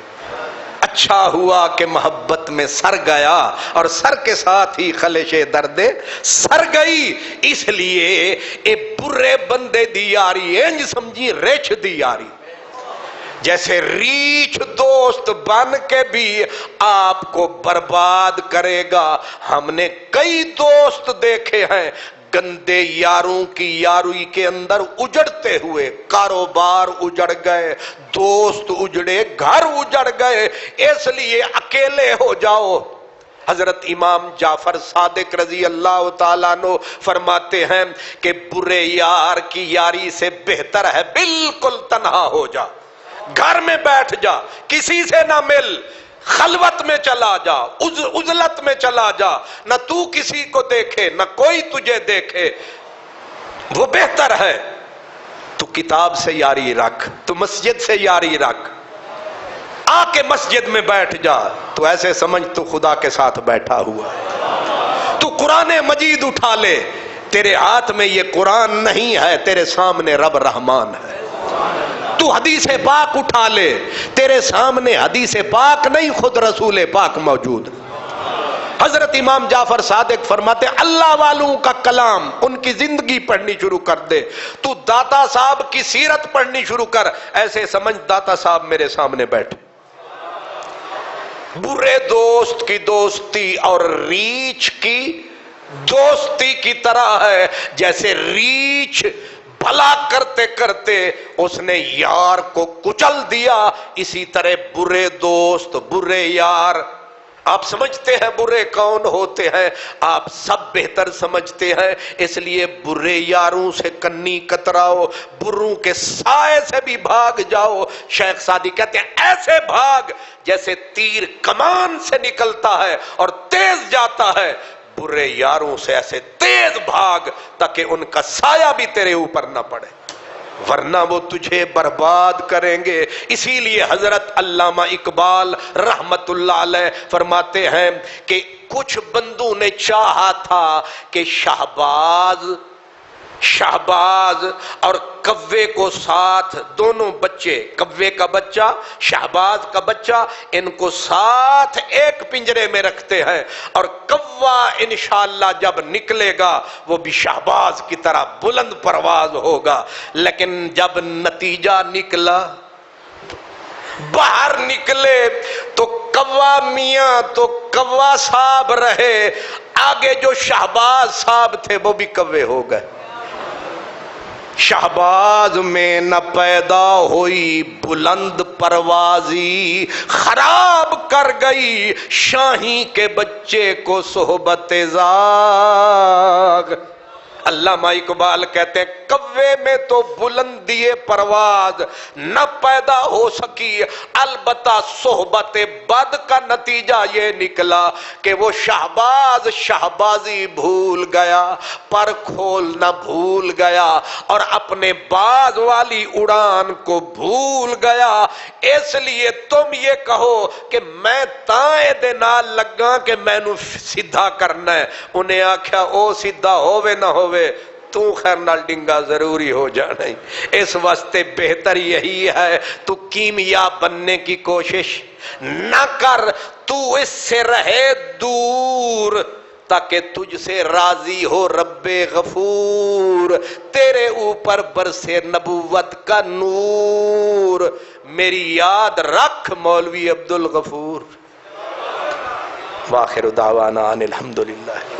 C: اچھا ہوا کہ محبت میں سر گیا اور سر کے ساتھ ہی خلش درد سر گئی اس لیے اے برے بندے دی یاری انج سمجھی ریچھ دی یاری جیسے ریچھ دوست بن کے بھی آپ کو برباد کرے گا ہم نے کئی دوست دیکھے ہیں گندے یاروں کی یاروئی کے اندر اجڑتے ہوئے کاروبار اجڑ گئے دوست اجڑے گھر اجڑ گئے اس لیے اکیلے ہو جاؤ حضرت امام جعفر صادق رضی اللہ تعالیٰ عنہ فرماتے ہیں کہ برے یار کی یاری سے بہتر ہے بالکل تنہا ہو جا گھر میں بیٹھ جا کسی سے نہ مل خلوت میں چلا جا عزلت میں چلا جا نہ تو کسی کو دیکھے نہ کوئی تجھے دیکھے وہ بہتر ہے تو کتاب سے یاری رکھ تو مسجد سے یاری رکھ آ کے مسجد میں بیٹھ جا تو ایسے سمجھ تو خدا کے ساتھ بیٹھا ہوا تو قرآن مجید اٹھا لے تیرے ہاتھ میں یہ قرآن نہیں ہے تیرے سامنے رب رحمان ہے تو حدیث پاک اٹھا لے تیرے سامنے حدیث پاک نہیں خود رسول پاک موجود حضرت امام جعفر صادق فرماتے اللہ والوں کا کلام ان کی زندگی پڑھنی شروع کر دے تو داتا صاحب کی سیرت پڑھنی شروع کر ایسے سمجھ داتا صاحب میرے سامنے بیٹھے برے دوست کی دوستی اور ریچھ کی دوستی کی طرح ہے جیسے ریچھ بھلا کرتے کرتے اس نے یار کو کچل دیا اسی طرح برے دوست برے یار آپ سمجھتے ہیں برے کون ہوتے ہیں آپ سب بہتر سمجھتے ہیں اس لیے برے یاروں سے کنی کتراؤ بروں کے سائے سے بھی بھاگ جاؤ شیخ سعدی کہتے ہیں ایسے بھاگ جیسے تیر کمان سے نکلتا ہے اور تیز جاتا ہے برے یاروں سے ایسے تیز بھاگ تاکہ ان کا سایہ بھی تیرے اوپر نہ پڑے ورنہ وہ تجھے برباد کریں گے اسی لیے حضرت علامہ اقبال رحمت اللہ علیہ فرماتے ہیں کہ کچھ بندوں نے چاہا تھا کہ شہباز اور کوے کو ساتھ دونوں بچے کوے کا بچہ شہباز کا بچہ ان کو ساتھ ایک پنجرے میں رکھتے ہیں اور کوا انشاءاللہ جب نکلے گا وہ بھی شہباز کی طرح بلند پرواز ہوگا لیکن جب نتیجہ نکلا باہر نکلے تو کوا میاں تو کوا صاحب رہے آگے جو شہباز صاحب تھے وہ بھی کوے ہو گئے شہباز میں نہ پیدا ہوئی بلند پروازی خراب کر گئی شاہی کے بچے کو صحبت زاغ علامہ اقبال کہتے ہیں کوے میں تو بلندی پرواز نہ پیدا ہو سکی البتہ صحبت بد کا نتیجہ یہ نکلا کہ وہ شہباز شہبازی بھول گیا پر کھولنا بھول گیا اور اپنے باز والی اڑان کو بھول گیا اس لیے تم یہ کہو کہ میں تائیں دے نال لگا کہ میں نو سیدھا کرنا ہے انہیں آکھیا او سیدھا ہووے نہ ہووے تو خیر نال ڈنگا ضروری ہو جانا ہی اس واسطے بہتر یہی ہے تو کیمیا بننے کی کوشش نہ کر تو اس سے رہے دور تاکہ تجھ سے راضی ہو رب غفور، تیرے اوپر برسے نبوت کا نور، میری یاد رکھ مولوی عبدالغفور۔ وآخر دعوانا ان الحمدللہ۔